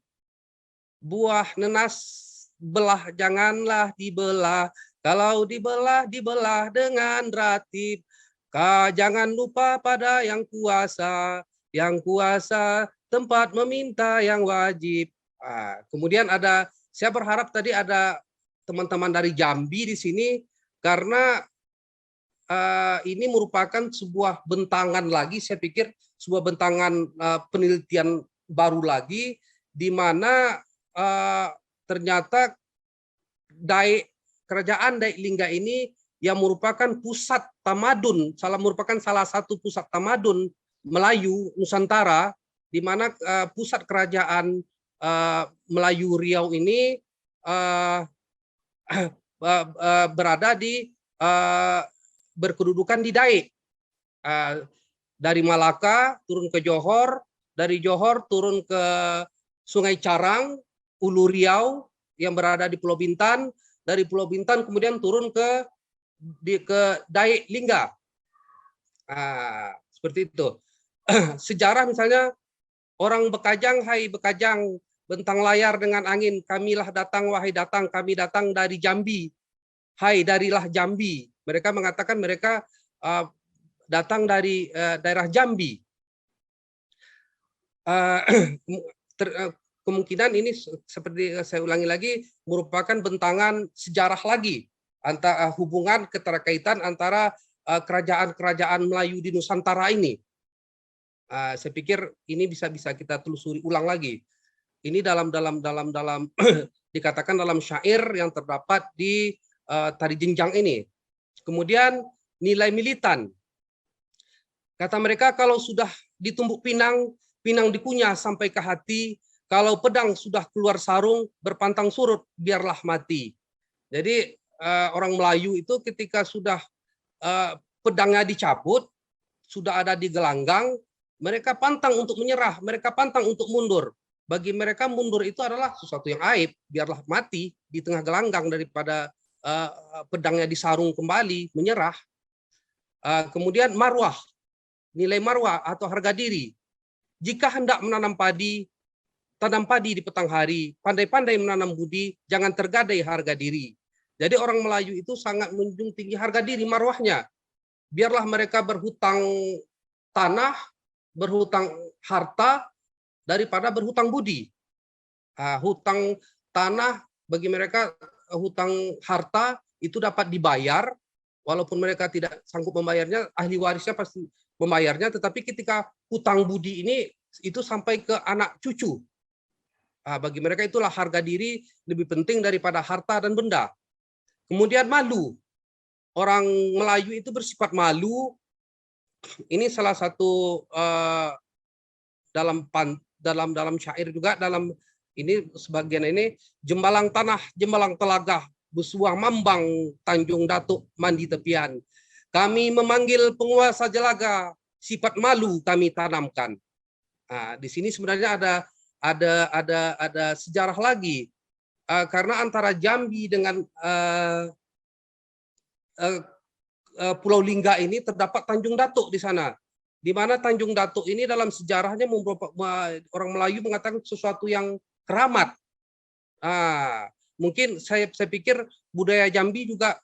[SPEAKER 4] buah nenas belah janganlah dibelah, kalau dibelah dibelah dengan ratib. Jangan lupa pada yang kuasa tempat meminta yang wajib. Kemudian ada, saya berharap tadi ada teman-teman dari Jambi di sini, karena ini merupakan sebuah bentangan lagi, saya pikir sebuah bentangan penelitian baru lagi, di mana ternyata kerajaan Daik Lingga ini yang merupakan pusat tamadun, merupakan salah satu pusat tamadun Melayu Nusantara, di mana pusat kerajaan Melayu Riau ini berada di berkedudukan di Daik. Dari Malaka turun ke Johor, dari Johor turun ke Sungai Carang, Ulu Riau yang berada di Pulau Bintan, dari Pulau Bintan kemudian turun ke Daik Lingga. Seperti itu. Sejarah misalnya, orang Bekajang, hai Bekajang, bentang layar dengan angin, kamilah datang, wahai datang, kami datang dari Jambi. Hai, darilah Jambi. Mereka mengatakan mereka datang dari daerah Jambi. Kemungkinan ini, seperti saya ulangi lagi, merupakan bentangan sejarah lagi, antara hubungan keterkaitan antara kerajaan-kerajaan Melayu di Nusantara ini. Saya pikir ini bisa kita telusuri ulang lagi. Ini dalam dikatakan dalam syair yang terdapat di tari jenjang ini. Kemudian nilai militan. Kata mereka, kalau sudah ditumbuk pinang, pinang dikunyah sampai ke hati. Kalau pedang sudah keluar sarung, berpantang surut, biarlah mati. Jadi orang Melayu itu ketika sudah pedangnya dicabut, sudah ada di gelanggang, mereka pantang untuk menyerah, mereka pantang untuk mundur. Bagi mereka mundur itu adalah sesuatu yang aib, biarlah mati di tengah gelanggang daripada pedangnya disarung kembali, menyerah. Kemudian marwah, nilai marwah atau harga diri. Jika hendak menanam padi, tanam padi di petang hari, pandai-pandai menanam budi, jangan tergadai harga diri. Jadi orang Melayu itu sangat menjunjung tinggi harga diri, marwahnya. Biarlah mereka berhutang tanah, berhutang harta, daripada berhutang budi. Hutang tanah bagi mereka, hutang harta itu dapat dibayar, walaupun mereka tidak sanggup membayarnya, ahli warisnya pasti membayarnya, tetapi ketika hutang budi ini itu sampai ke anak cucu. Bagi mereka itulah harga diri lebih penting daripada harta dan benda. Kemudian malu. Orang Melayu itu bersifat malu. Ini salah satu dalam syair juga, dalam ini sebagian ini, jembalang tanah, jembalang telagah, besuah mambang Tanjung Datuk mandi tepian. Kami memanggil penguasa jelaga, sifat malu kami tanamkan. Nah, di sini sebenarnya ada sejarah lagi, karena antara Jambi dengan Pulau Lingga ini terdapat Tanjung Datuk di sana. Di mana Tanjung Datuk ini dalam sejarahnya orang Melayu mengatakan sesuatu yang keramat. Mungkin saya pikir budaya Jambi juga,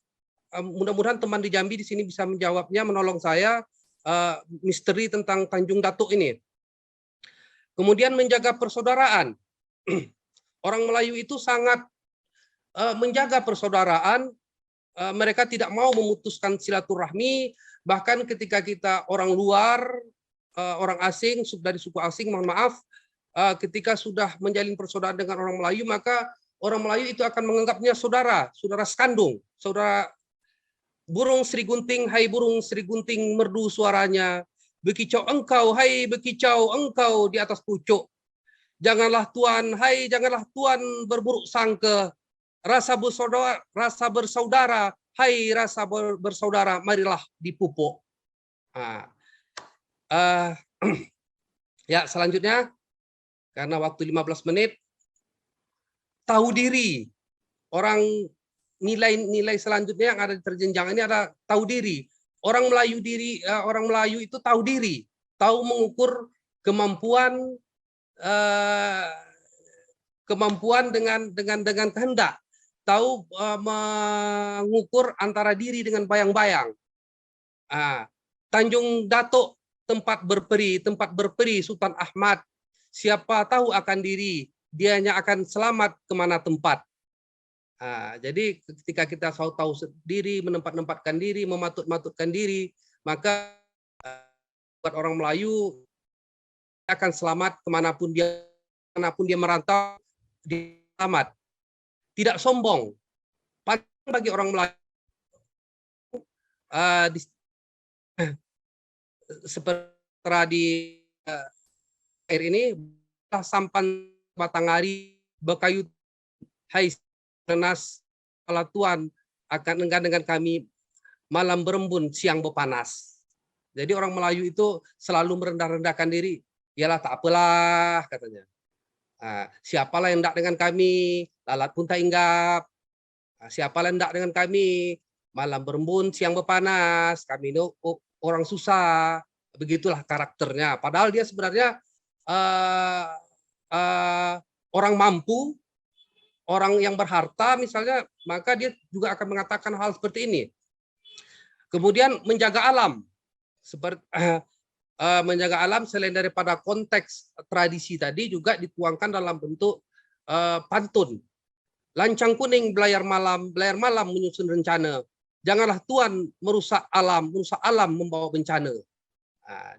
[SPEAKER 4] mudah-mudahan teman di Jambi di sini bisa menjawabnya, menolong saya misteri tentang Tanjung Datuk ini. Kemudian menjaga persaudaraan. Orang Melayu itu sangat menjaga persaudaraan. Mereka tidak mau memutuskan silaturahmi. Bahkan ketika kita orang luar, orang asing, dari suku asing, mohon maaf, ketika sudah menjalin persaudaraan dengan orang Melayu, maka orang Melayu itu akan menganggapnya saudara, saudara sekandung, saudara. Burung Sri Gunting, hai burung Sri Gunting, merdu suaranya. Bekicau engkau, hai bekicau engkau di atas pucuk. Janganlah tuan, hai janganlah tuan berburuk sangka. Rasa bersaudara, hai rasa bersaudara, marilah dipupuk. Ya, selanjutnya, karena waktu 15 menit, tahu diri. Orang nilai selanjutnya yang ada di terjenjang ini ada tahu diri. Orang Melayu itu tahu diri, tahu mengukur kemampuan dengan kehendak, tahu mengukur antara diri dengan bayang-bayang. Tanjung Datuk tempat berperi Sultan Ahmad. Siapa tahu akan diri, dianya akan selamat kemana tempat. Jadi ketika kita tahu sendiri, menempatkan diri, mematut-matutkan diri, maka buat orang Melayu akan selamat kemanapun dia merantau, dia selamat. Tidak sombong. Bagi orang Melayu seperti di air ini, sampan Batangari bekayu, hai Nas Tuan akan enggan dengan kami malam berembun siang berpanas. Jadi orang Melayu itu selalu merendah-rendahkan diri. Yalah tak apalah katanya. Siapalah yang hendak dengan kami, lalat pun tak hinggap. Siapalah yang hendak dengan kami, malam berembun siang berpanas. Kami ini orang susah. Begitulah karakternya. Padahal dia sebenarnya orang mampu, orang yang berharta misalnya, maka dia juga akan mengatakan hal seperti ini. Kemudian menjaga alam. Menjaga alam selain daripada konteks tradisi tadi juga dituangkan dalam bentuk pantun. Lancang kuning belayar malam menyusun rencana. Janganlah tuan merusak alam membawa bencana.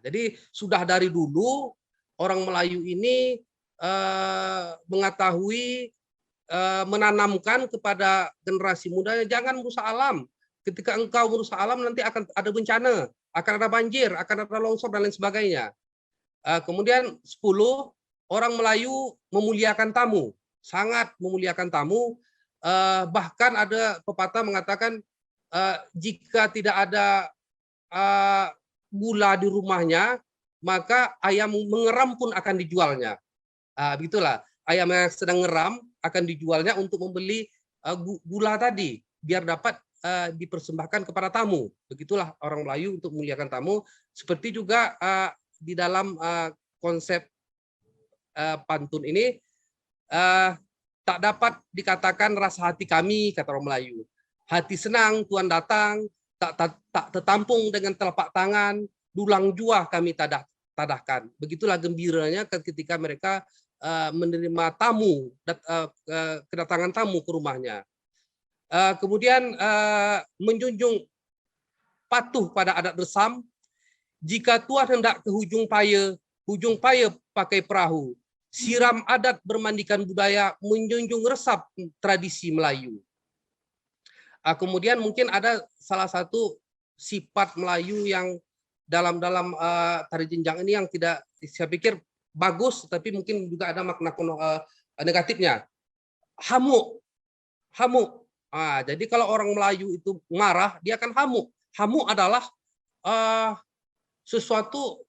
[SPEAKER 4] Jadi sudah dari dulu orang Melayu ini mengetahui, menanamkan kepada generasi muda, jangan merusak alam. Ketika engkau merusak alam nanti akan ada bencana, akan ada banjir, akan ada longsor dan lain sebagainya. Kemudian 10, orang Melayu memuliakan tamu, sangat memuliakan tamu. Bahkan ada pepatah mengatakan jika tidak ada gula di rumahnya, maka ayam mengeram pun akan dijualnya. Begitulah, ayam yang sedang ngeram akan dijualnya untuk membeli gula tadi, biar dapat dipersembahkan kepada tamu. Begitulah orang Melayu untuk memuliakan tamu. Seperti juga di dalam konsep pantun ini, tak dapat dikatakan rasa hati kami, kata orang Melayu. Hati senang Tuhan datang, tak tertampung dengan telapak tangan, dulang juah kami tadahkan. Begitulah gembiranya ketika mereka menerima tamu, kedatangan tamu ke rumahnya. Kemudian menjunjung patuh pada adat resam. Jika Tuhan hendak ke hujung paya pakai perahu. Siram adat bermandikan budaya, menjunjung resap tradisi Melayu. Kemudian mungkin ada salah satu sifat Melayu yang dalam tari jenjang ini yang tidak, saya pikir bagus, tapi mungkin juga ada makna negatifnya. Hamuk. Jadi kalau orang Melayu itu marah, dia akan hamuk. Hamuk adalah suatu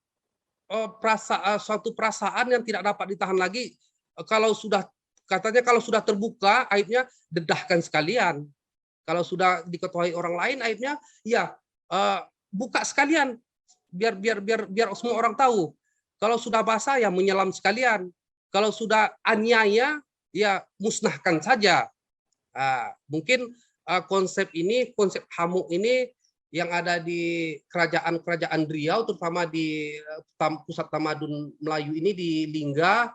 [SPEAKER 4] perasaan yang tidak dapat ditahan lagi. Kalau sudah terbuka aibnya, dedahkan sekalian. Kalau sudah diketahui orang lain aibnya, ya buka sekalian biar semua orang tahu. Kalau sudah basah ya menyelam sekalian. Kalau sudah aniaya ya musnahkan saja. Mungkin konsep hamuk ini yang ada di kerajaan Riau, terutama di pusat tamadun Melayu ini di Lingga,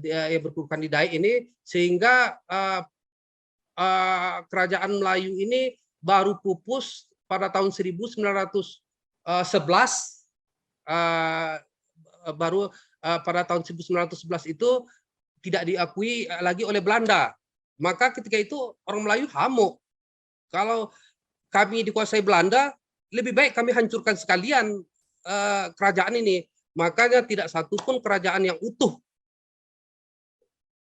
[SPEAKER 4] yang berkedudukan di Dayak ini, sehingga kerajaan Melayu ini baru pupus pada tahun 1911, pada tahun 1911 itu tidak diakui lagi oleh Belanda. Maka ketika itu orang Melayu hamuk. Kalau kami dikuasai Belanda, lebih baik kami hancurkan sekalian kerajaan ini. Makanya tidak satu pun kerajaan yang utuh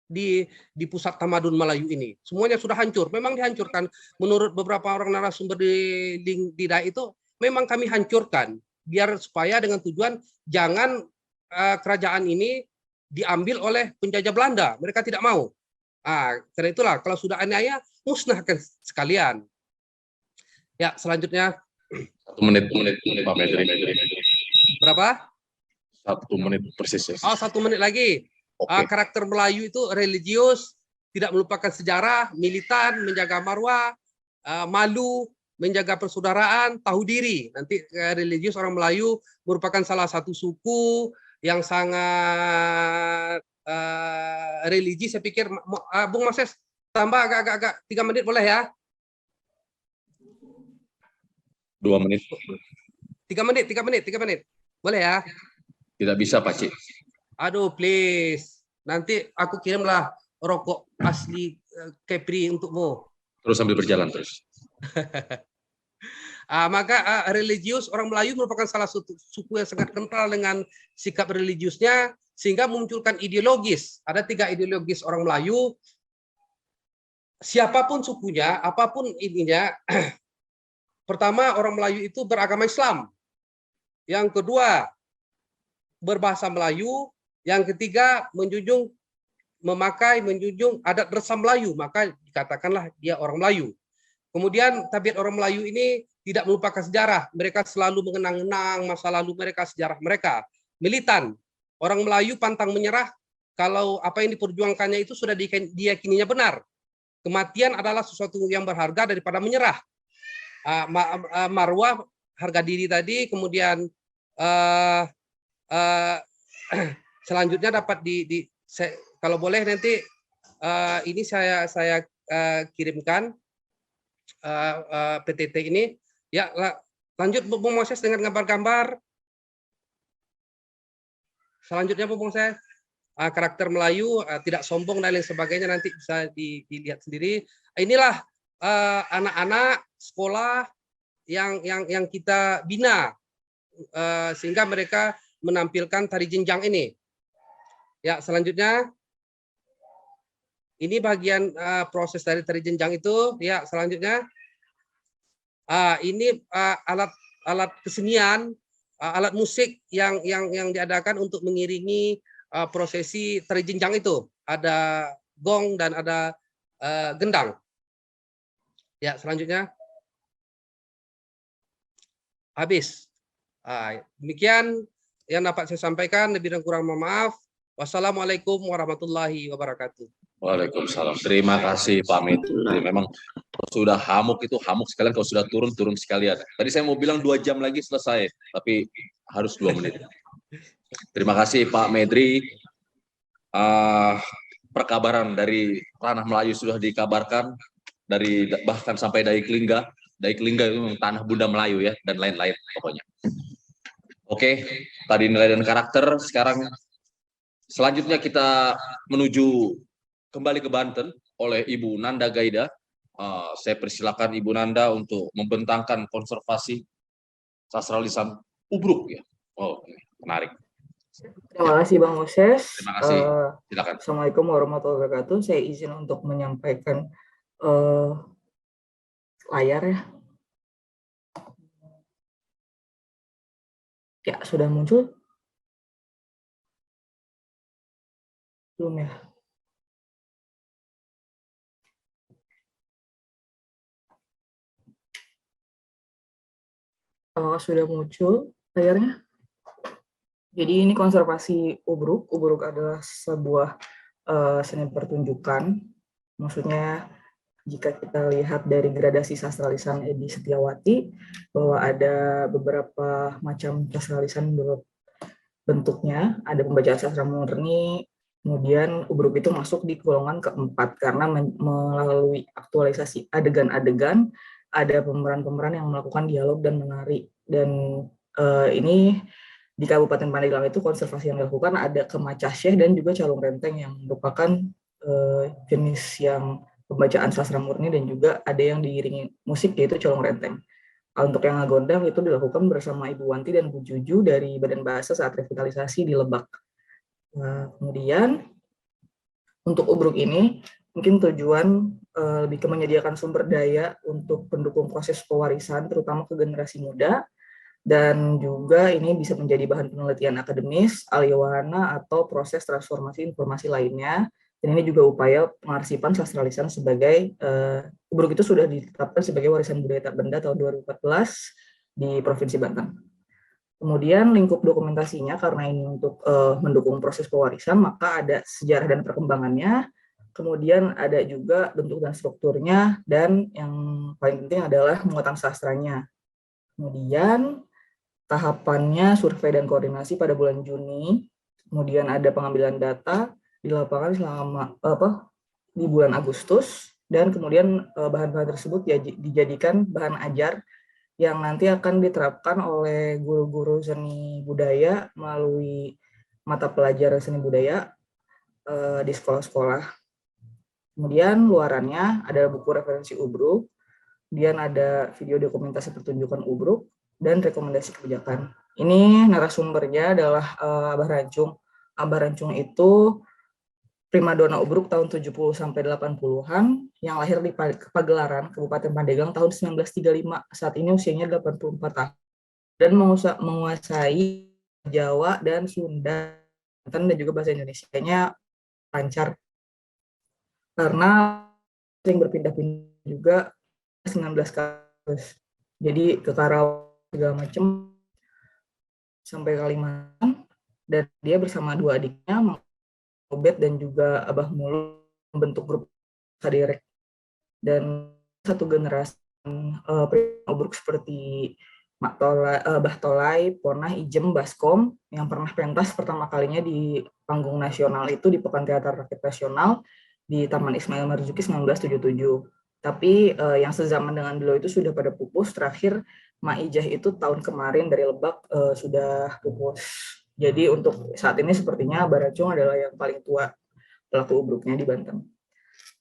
[SPEAKER 4] di pusat tamadun Melayu ini. Semuanya sudah hancur. Memang dihancurkan. Menurut beberapa orang narasumber di Dayak itu, memang kami hancurkan. Biar supaya dengan tujuan jangan kerajaan ini diambil oleh penjajah Belanda. Mereka tidak mau. Karena itulah kalau sudah aniaya, musnahkan sekalian. Ya, selanjutnya
[SPEAKER 1] 1 menit Pak Medri.
[SPEAKER 4] berapa?
[SPEAKER 1] 1 menit persis ya.
[SPEAKER 4] 1 menit lagi.
[SPEAKER 1] Oke.
[SPEAKER 4] Karakter Melayu itu religius, tidak melupakan sejarah, militan, menjaga marwah, malu, menjaga persaudaraan, tahu diri. Nanti religius orang Melayu merupakan salah satu suku yang sangat religi. Saya pikir Bung Moses tambah agak 3 menit boleh ya?
[SPEAKER 1] 2 menit.
[SPEAKER 4] 3 menit. Boleh ya?
[SPEAKER 1] Tidak bisa, Pak Cik.
[SPEAKER 4] Aduh, please. Nanti aku kirimlah rokok asli Kepri untukmu.
[SPEAKER 1] Terus sambil berjalan terus.
[SPEAKER 4] Maka religius orang Melayu merupakan salah satu suku yang sangat kental dengan sikap religiusnya, sehingga memunculkan ideologis. Ada 3 ideologis orang Melayu. Siapapun sukunya, apapun ininya, pertama, orang Melayu itu beragama Islam. Yang kedua, berbahasa Melayu. Yang ketiga, menjunjung adat resam Melayu. Maka dikatakanlah dia orang Melayu. Kemudian, tabiat orang Melayu ini tidak melupakan sejarah. Mereka selalu mengenang-enang masa lalu mereka, sejarah mereka. Militan. Orang Melayu pantang menyerah kalau apa yang diperjuangkannya itu sudah diyakininya benar. Kematian adalah sesuatu yang berharga daripada menyerah. Marwah, harga diri tadi, kemudian selanjutnya dapat kalau boleh nanti ini saya kirimkan PTT ini. Ya, lanjut Bung Moses dengan gambar-gambar. Selanjutnya Bung Moses, karakter Melayu, tidak sombong dan lain sebagainya, nanti bisa dilihat sendiri. Inilah anak-anak sekolah yang kita bina sehingga mereka menampilkan tari jenjang ini. Ya, selanjutnya ini bagian proses dari tari jenjang itu. Ya, selanjutnya ini alat kesenian, alat musik yang diadakan untuk mengiringi prosesi tari jenjang itu. Ada gong dan ada gendang. Ya, selanjutnya. Habis. Demikian yang dapat saya sampaikan, lebih dan kurang mohon maaf. Wassalamualaikum warahmatullahi wabarakatuh.
[SPEAKER 1] Waalaikumsalam. Terima kasih Pak Medri. Memang sudah hamuk itu hamuk sekalian, kalau sudah turun sekalian. Tadi saya mau bilang 2 jam lagi selesai, tapi harus 2 menit. Terima kasih Pak Medri. Perkabaran dari ranah Melayu sudah dikabarkan, bahkan sampai dari Lingga. Daiklingga itu memang tanah Bunda Melayu ya, dan lain-lain pokoknya. Oke, tadi nilai dan karakter. Sekarang selanjutnya kita menuju kembali ke Banten oleh Ibu Nanda Gaida. Saya persilakan Ibu Nanda untuk membentangkan konservasi sastra lisan Ubruk ya. Oh, menarik.
[SPEAKER 5] Terima kasih Bang Moses.
[SPEAKER 1] Terima kasih. Silakan.
[SPEAKER 5] Assalamualaikum warahmatullahi wabarakatuh. Saya izin untuk menyampaikan layar ya. Ya, sudah muncul? Belum ya? Sudah muncul layarnya? Jadi ini konservasi Ubruk. Ubruk adalah sebuah seni pertunjukan. Maksudnya jika kita lihat dari gradasi sastra lisan Edi Setiawati, bahwa ada beberapa macam sastra lisan menurut bentuknya. Ada pembacaan sastra murni, kemudian Ubruk itu masuk di golongan keempat karena melalui aktualisasi adegan-adegan, ada pemeran-pemeran yang melakukan dialog dan menari. Dan ini di Kabupaten Pandeglang itu konservasi yang dilakukan ada Kemacah Syekh dan juga Calung Renteng yang merupakan jenis yang pembacaan sastra murni, dan juga ada yang diiringi musik yaitu Calung Renteng. Untuk yang ngagondang itu dilakukan bersama Ibu Wanti dan Bu Juju dari Badan Bahasa saat revitalisasi di Lebak. Kemudian untuk Ubruk ini mungkin tujuan lebih ke menyediakan sumber daya untuk pendukung proses pewarisan terutama ke generasi muda, dan juga ini bisa menjadi bahan penelitian akademis, aliyawahana, atau proses transformasi informasi lainnya. Dan ini juga upaya pengarsipan sastra lisan sebagai Ubruk itu sudah ditetapkan sebagai warisan budaya tak benda tahun 2014 di Provinsi Banten. Kemudian lingkup dokumentasinya, karena ini untuk mendukung proses pewarisan, maka ada sejarah dan perkembangannya, kemudian ada juga bentuk dan strukturnya, dan yang paling penting adalah muatan sastranya. Kemudian tahapannya survei dan koordinasi pada bulan Juni, kemudian ada pengambilan data di lapangan selama di bulan Agustus, dan kemudian bahan-bahan tersebut dijadikan bahan ajar yang nanti akan diterapkan oleh guru-guru seni budaya melalui mata pelajaran seni budaya di sekolah-sekolah. Kemudian luarannya ada buku referensi Ubruk, kemudian ada video dokumentasi pertunjukan Ubruk, dan rekomendasi kebijakan. Ini narasumbernya adalah Abah Rancung. Abah Rancung itu primadona Ubruk tahun 70 sampai 80-an yang lahir di Pagelaran, Kabupaten Pandeglang tahun 1935. Saat ini usianya 84 tahun dan menguasai Jawa dan Sunda dan juga bahasa Indonesianya lancar. Karena sering berpindah-pindah juga 19 kasus. Jadi ke Karawang segala macam sampai Kalimantan, dan dia bersama dua adiknya Obet dan juga Abah Mulu membentuk grup Saderek, dan satu generasi Ubruk seperti Bah Tolai, Ponah, Ijem, Baskom yang pernah pentas pertama kalinya di panggung nasional itu di Pekan Teater Rakyat Nasional di Taman Ismail Marzuki 1977. Tapi yang sezaman dengan beliau itu sudah pada pupus. Terakhir Maijah itu tahun kemarin dari Lebak sudah pupus. Jadi untuk saat ini sepertinya Abah Rancung adalah yang paling tua pelaku Ubruknya di Banten.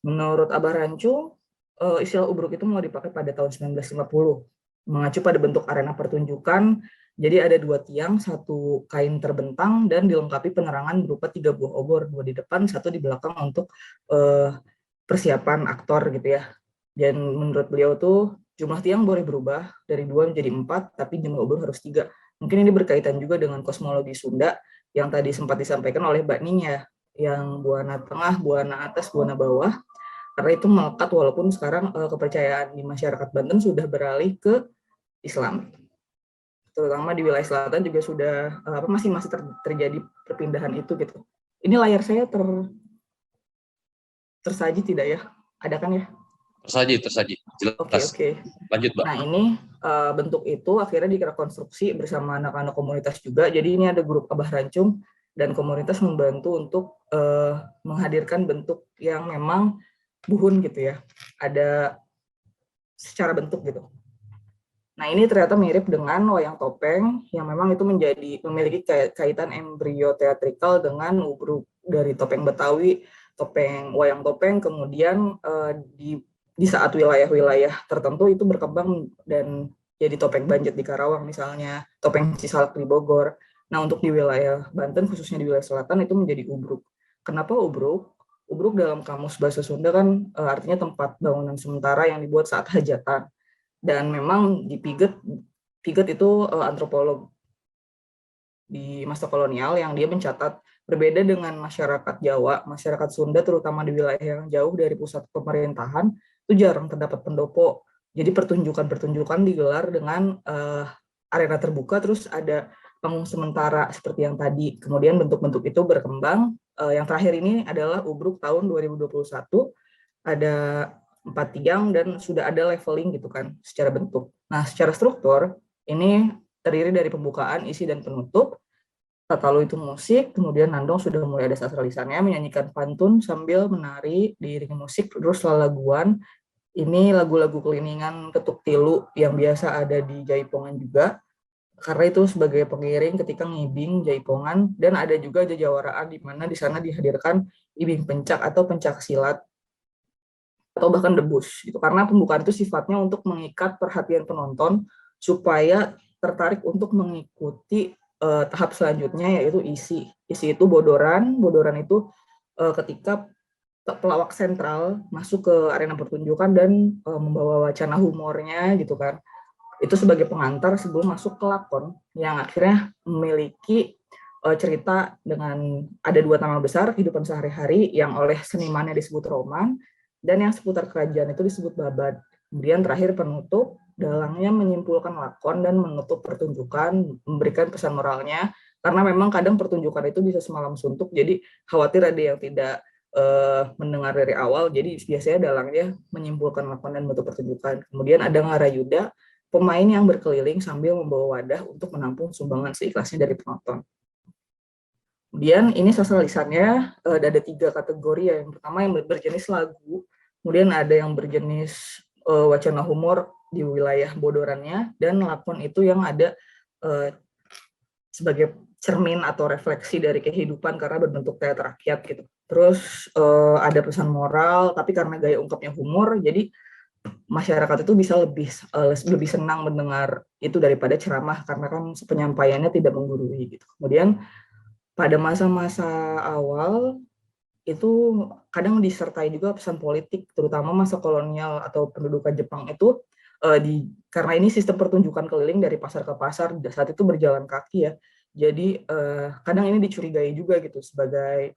[SPEAKER 5] Menurut Abah Rancung, istilah Ubruk itu mulai dipakai pada tahun 1950, mengacu pada bentuk arena pertunjukan. Jadi ada dua tiang, satu kain terbentang, dan dilengkapi penerangan berupa 3 buah obor, 2 di depan, 1 di belakang untuk persiapan aktor gitu ya. Dan menurut beliau tuh jumlah tiang boleh berubah dari 2 menjadi 4, tapi jumlah obor harus 3. Mungkin ini berkaitan juga dengan kosmologi Sunda yang tadi sempat disampaikan oleh Mbak Ning ya, yang buana tengah, buana atas, buana bawah. Karena itu melekat walaupun sekarang kepercayaan di masyarakat Banten sudah beralih ke Islam. Terutama di wilayah selatan juga sudah masih terjadi perpindahan itu gitu. Ini layar saya tersaji tidak ya? Ada kan ya?
[SPEAKER 1] Tersaji. Jelas.
[SPEAKER 5] Oke.
[SPEAKER 1] Lanjut, Mbak.
[SPEAKER 5] Nah, ini bentuk itu akhirnya direkonstruksi bersama anak-anak komunitas juga. Jadi ini ada grup Abah Rancung dan komunitas membantu untuk menghadirkan bentuk yang memang buhun gitu ya. Ada secara bentuk gitu. Nah, ini ternyata mirip dengan wayang topeng yang memang itu memiliki kaitan embrio teatrikal dengan ubruk dari topeng Betawi, wayang topeng, kemudian di saat wilayah-wilayah tertentu itu berkembang dan jadi topeng Banjet di Karawang misalnya, topeng Cisalak di Bogor. Nah, untuk di wilayah Banten, khususnya di wilayah selatan, itu menjadi ubruk. Kenapa ubruk? Ubruk dalam kamus bahasa Sunda kan artinya tempat bangunan sementara yang dibuat saat hajatan. Dan memang di Piget itu antropolog di masa kolonial yang dia mencatat berbeda dengan masyarakat Jawa, masyarakat Sunda terutama di wilayah yang jauh dari pusat pemerintahan itu jarang terdapat pendopo. Jadi pertunjukan-pertunjukan digelar dengan arena terbuka, terus ada panggung sementara seperti yang tadi. Kemudian bentuk-bentuk itu berkembang. Yang terakhir ini adalah ubruk tahun 2021, ada 4 tiang dan sudah ada leveling gitu kan secara bentuk. Nah, secara struktur ini terdiri dari pembukaan, isi, dan penutup. Lalu itu musik, kemudian Nandong sudah mulai ada sastralisannya, menyanyikan pantun sambil menari diiringi musik, terus lalaguan. Ini lagu-lagu keliningan ketuk tilu yang biasa ada di Jaipongan juga, karena itu sebagai pengiring ketika ngibing Jaipongan, dan ada juga jajawaraan di mana di sana dihadirkan ibing pencak atau pencak silat atau bahkan debus gitu, karena pembukaan itu sifatnya untuk mengikat perhatian penonton supaya tertarik untuk mengikuti tahap selanjutnya, yaitu isi itu bodoran itu ketika pelawak sentral masuk ke arena pertunjukan dan membawa wacana humornya gitu kan, itu sebagai pengantar sebelum masuk ke lakon yang akhirnya memiliki cerita dengan ada 2 tema besar, kehidupan sehari-hari yang oleh senimannya disebut roman, dan yang seputar kerajaan itu disebut babad. Kemudian terakhir penutup, dalangnya menyimpulkan lakon dan menutup pertunjukan, memberikan pesan moralnya, karena memang kadang pertunjukan itu bisa semalam suntuk, jadi khawatir ada yang tidak mendengar dari awal, jadi biasanya dalangnya menyimpulkan lakon dan menutup pertunjukan. Kemudian ada ngarayuda, pemain yang berkeliling sambil membawa wadah untuk menampung sumbangan seikhlasnya dari penonton. Kemudian ini sosial lisannya ada 3 kategori ya. Yang pertama yang berjenis lagu, kemudian ada yang berjenis wacana humor di wilayah bodorannya, dan lakon itu yang ada sebagai cermin atau refleksi dari kehidupan karena berbentuk teater rakyat gitu. Terus ada pesan moral, tapi karena gaya ungkapnya humor, jadi masyarakat itu bisa lebih senang mendengar itu daripada ceramah karena kan penyampaiannya tidak menggurui gitu. Kemudian pada masa-masa awal itu kadang disertai juga pesan politik, terutama masa kolonial atau pendudukan Jepang itu karena ini sistem pertunjukan keliling dari pasar ke pasar, saat itu berjalan kaki ya. Jadi kadang ini dicurigai juga gitu sebagai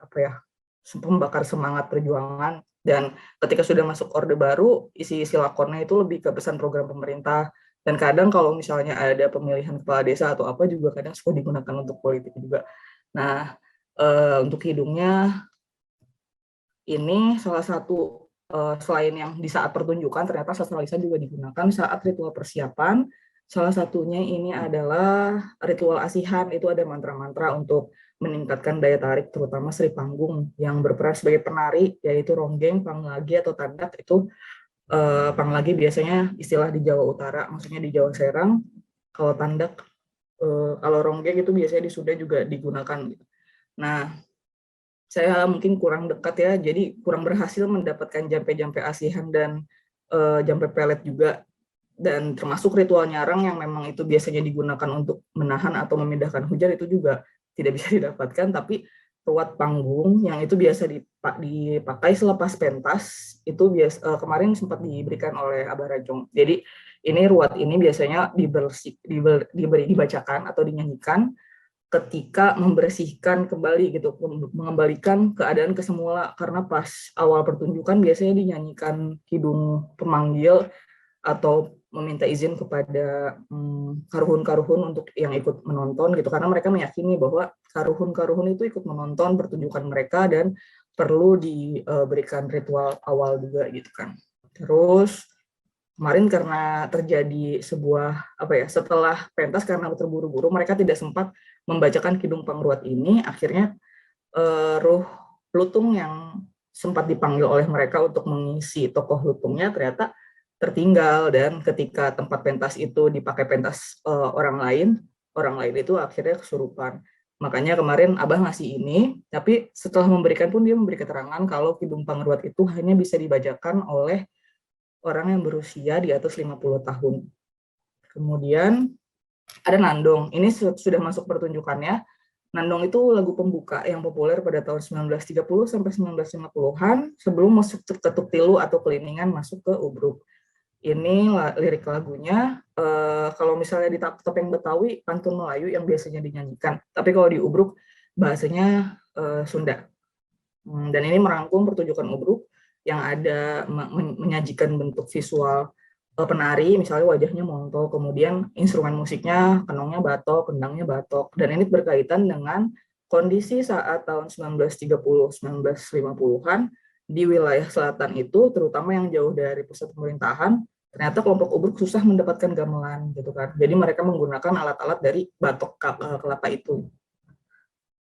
[SPEAKER 5] pembakar semangat perjuangan, dan ketika sudah masuk Orde Baru, isi-isi lakonnya itu lebih ke pesan program pemerintah, dan kadang kalau misalnya ada pemilihan kepala desa atau apa juga kadang suka digunakan untuk politik juga. Nah, untuk hidungnya ini salah satu selain yang di saat pertunjukan, ternyata sastra lisan juga digunakan saat ritual persiapan. Salah satunya ini adalah ritual asihan, itu ada mantra-mantra untuk meningkatkan daya tarik, terutama Sri Panggung yang berperan sebagai penari, yaitu ronggeng, panglagi, atau tandak. Itu panglagi biasanya istilah di Jawa Utara, maksudnya di Jawa Serang. Kalau tandak, kalau ronggeng itu biasanya di Sunda juga digunakan. Nah, saya mungkin kurang dekat ya, jadi kurang berhasil mendapatkan jampe-jampe asihan dan jampe pelet juga. Dan termasuk ritual nyarang yang memang itu biasanya digunakan untuk menahan atau memindahkan hujan itu juga tidak bisa didapatkan, tapi ruat panggung yang itu biasa dipakai selepas pentas itu kemarin sempat diberikan oleh Abah Rajong. Jadi ini ruat ini biasanya dibacakan atau dinyanyikan ketika membersihkan kembali gitu, mengembalikan keadaan ke semula, karena pas awal pertunjukan biasanya dinyanyikan kidung pemanggil atau meminta izin kepada karuhun-karuhun untuk yang ikut menonton gitu, karena mereka meyakini bahwa karuhun-karuhun itu ikut menonton pertunjukan mereka dan perlu diberikan ritual awal juga gitu kan. Terus kemarin karena terjadi sebuah setelah pentas karena terburu-buru mereka tidak sempat membacakan kidung pangruat ini, akhirnya ruh lutung yang sempat dipanggil oleh mereka untuk mengisi tokoh lutungnya ternyata tertinggal, dan ketika tempat pentas itu dipakai pentas orang lain itu akhirnya kesurupan. Makanya kemarin Abah ngasih ini, tapi setelah memberikan pun dia memberi keterangan kalau Kidung Pangruat itu hanya bisa dibacakan oleh orang yang berusia di atas 50 tahun. Kemudian ada Nandong, ini sudah masuk pertunjukannya. Nandong itu lagu pembuka yang populer pada tahun 1930 sampai 1950-an sebelum masuk ketuk tilu atau keliningan masuk ke Ubruk. Ini lirik lagunya, kalau misalnya di topeng Betawi, pantun Melayu yang biasanya dinyanyikan. Tapi kalau di Ubruk, bahasanya Sunda. Dan ini merangkum pertunjukan Ubruk yang ada menyajikan bentuk visual penari, misalnya wajahnya monto, kemudian instrumen musiknya, kenongnya batok, kendangnya batok. Dan ini berkaitan dengan kondisi saat tahun 1930-1950-an, di wilayah selatan itu, terutama yang jauh dari pusat pemerintahan, ternyata kelompok Ubruk susah mendapatkan gamelan gitu kan. Jadi mereka menggunakan alat-alat dari batok kelapa itu.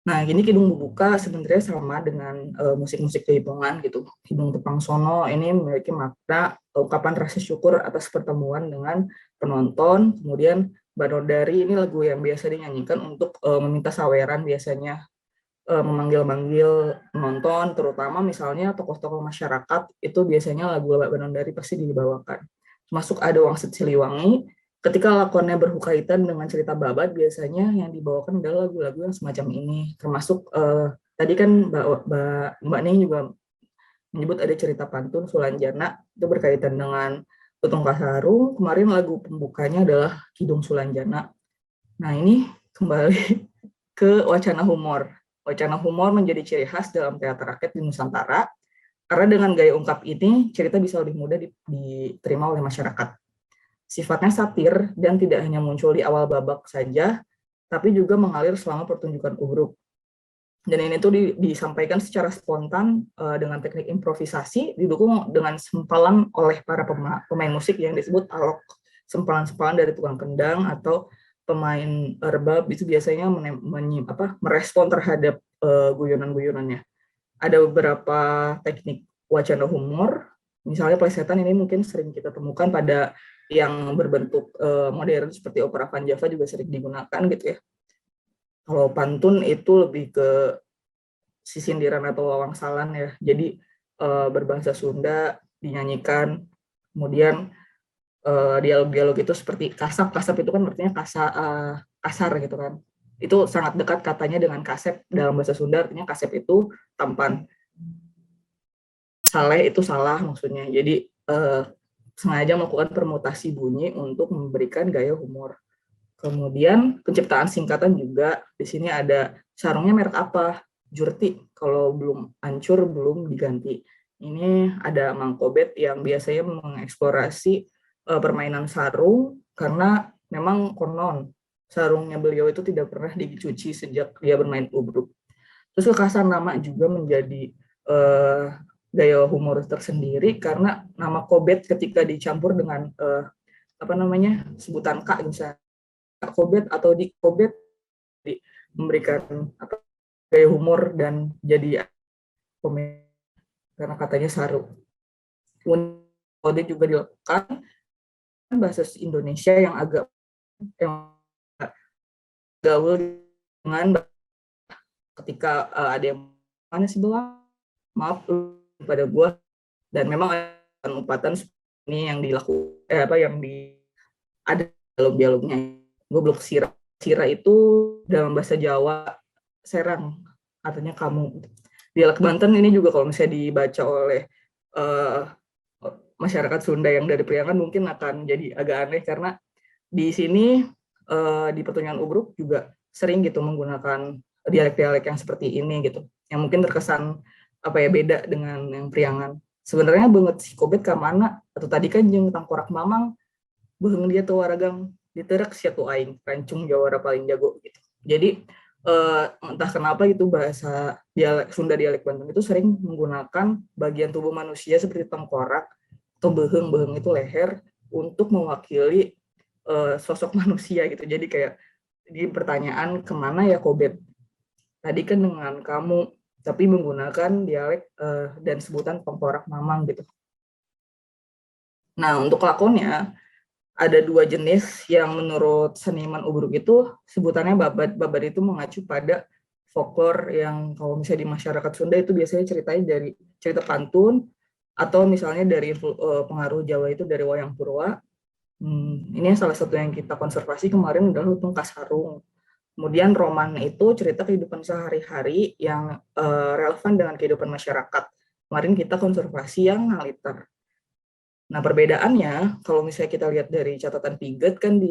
[SPEAKER 5] Nah, ini Kidung Bubuka sebenarnya sama dengan musik-musik Jaipongan gitu. Kidung Tepang Sono ini memiliki makna ungkapan rasa syukur atas pertemuan dengan penonton. Kemudian Banodari ini lagu yang biasa dinyanyikan untuk meminta saweran, biasanya memanggil-manggil penonton, terutama misalnya tokoh-tokoh masyarakat, itu biasanya lagu Banondari pasti dibawakan. Masuk ada Wangsit Siliwangi, ketika lakonnya berkaitan dengan cerita babat, biasanya yang dibawakan adalah lagu-lagu yang semacam ini. Termasuk tadi kan Mbak Ning juga menyebut ada cerita pantun Sulanjana, itu berkaitan dengan Tutung Kasarung. Kemarin lagu pembukanya adalah Kidung Sulanjana. Nah, ini kembali ke wacana humor. Wacana humor menjadi ciri khas dalam teater rakyat di Nusantara, karena dengan gaya ungkap ini, cerita bisa lebih mudah diterima oleh masyarakat. Sifatnya satir dan tidak hanya muncul di awal babak saja, tapi juga mengalir selama pertunjukan Ubruk. Dan ini tuh disampaikan secara spontan dengan teknik improvisasi, didukung dengan sempalan oleh para pemain musik yang disebut alok. Sempalan-sempalan dari tukang kendang atau pemain rebab itu biasanya merespon terhadap guyonan-guyonannya. Ada beberapa teknik wacana humor, misalnya plesetan ini mungkin sering kita temukan pada yang berbentuk modern seperti opera Van Java juga sering digunakan gitu ya. Kalau pantun itu lebih ke sisindiran atau wawangsalan ya, jadi berbahasa Sunda dinyanyikan, kemudian dialog-dialog itu seperti kasap itu kan artinya kasar gitu kan. Itu sangat dekat katanya dengan kasep dalam bahasa Sunda, artinya kasep itu tampan. Saleh itu salah maksudnya. Jadi sengaja melakukan permutasi bunyi untuk memberikan gaya humor. Kemudian penciptaan singkatan juga, di sini ada sarungnya merek apa? Jurti, kalau belum hancur belum diganti. Ini ada Mang Kobet yang biasanya mengeksplorasi permainan sarung, karena memang konon sarungnya beliau itu tidak pernah dicuci sejak dia bermain Ubruk. Terus kekasan nama juga menjadi gaya humor tersendiri, karena nama Kobet ketika dicampur dengan sebutan Kak, misalnya Kak Kobet atau Dik Kobet, memberikan gaya humor dan jadi komedi karena katanya sarung. Kode juga dilakukan bahasa Indonesia yang agak gaul dengan ketika ada yang mana sih belah, maaf pada gua, dan memang ada umpatan ini yang dilakukan yang ada dialog-dialognya. Goblok sira itu dalam bahasa Jawa serang, artinya kamu. Dialek Banten ini juga kalau misalnya dibaca oleh masyarakat Sunda yang dari Priangan mungkin akan jadi agak aneh, karena di sini di pertunjukan Ubruk juga sering gitu menggunakan dialek-dialek yang seperti ini gitu, yang mungkin terkesan beda dengan yang Priangan. Sebenarnya banget si Kobet ke mana, atau tadi kan jeung tangkorak mamang beung dia tuh waragang diterek sia tu aing rancung jawara paling jago gitu. Jadi entah kenapa itu bahasa Sunda dialek Banten itu sering menggunakan bagian tubuh manusia seperti tengkorak atau beheng itu leher untuk mewakili sosok manusia gitu. Jadi kayak di pertanyaan kemana ya Kobet? Tadi kan dengan kamu, tapi menggunakan dialek dan sebutan tengkorak mamang gitu. Nah, untuk lakonnya ada 2 jenis yang menurut seniman Ubruk itu sebutannya babad. Babad itu mengacu pada folklore yang kalau misalnya di masyarakat Sunda itu biasanya ceritanya dari cerita pantun, atau misalnya dari pengaruh Jawa itu dari wayang purwa. Ini salah satu yang kita konservasi kemarin adalah Lutung Kasarung. Kemudian roman itu cerita kehidupan sehari-hari yang relevan dengan kehidupan masyarakat. Kemarin kita konservasi yang Ngalitar. Nah, perbedaannya kalau misalnya kita lihat dari catatan Piget kan dia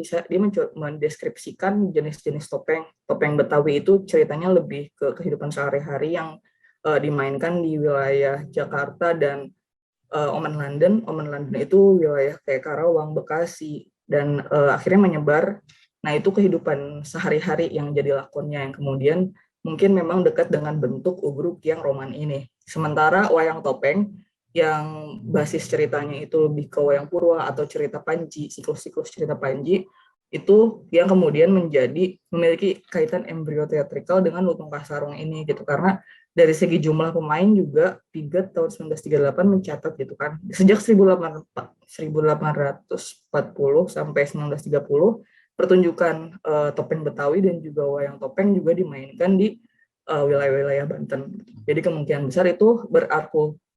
[SPEAKER 5] mendeskripsikan jenis-jenis topeng. Topeng Betawi itu ceritanya lebih ke kehidupan sehari-hari yang dimainkan di wilayah Jakarta dan Oman London. Oman London itu wilayah kayak Karawang, Bekasi, dan akhirnya menyebar. Nah, itu kehidupan sehari-hari yang jadi lakonnya yang kemudian mungkin memang dekat dengan bentuk Ubruk yang roman ini. Sementara wayang topeng yang basis ceritanya itu lebih ke wayang purwa atau cerita Panji, siklus-siklus cerita Panji, itu yang kemudian memiliki kaitan embrio teatrikal dengan Lutung Kasarung ini gitu, karena dari segi jumlah pemain juga Piget tahun 1938 mencatat gitu kan, sejak 1840 sampai 1930 pertunjukan topeng Betawi dan juga wayang topeng juga dimainkan di wilayah-wilayah Banten. Jadi kemungkinan besar itu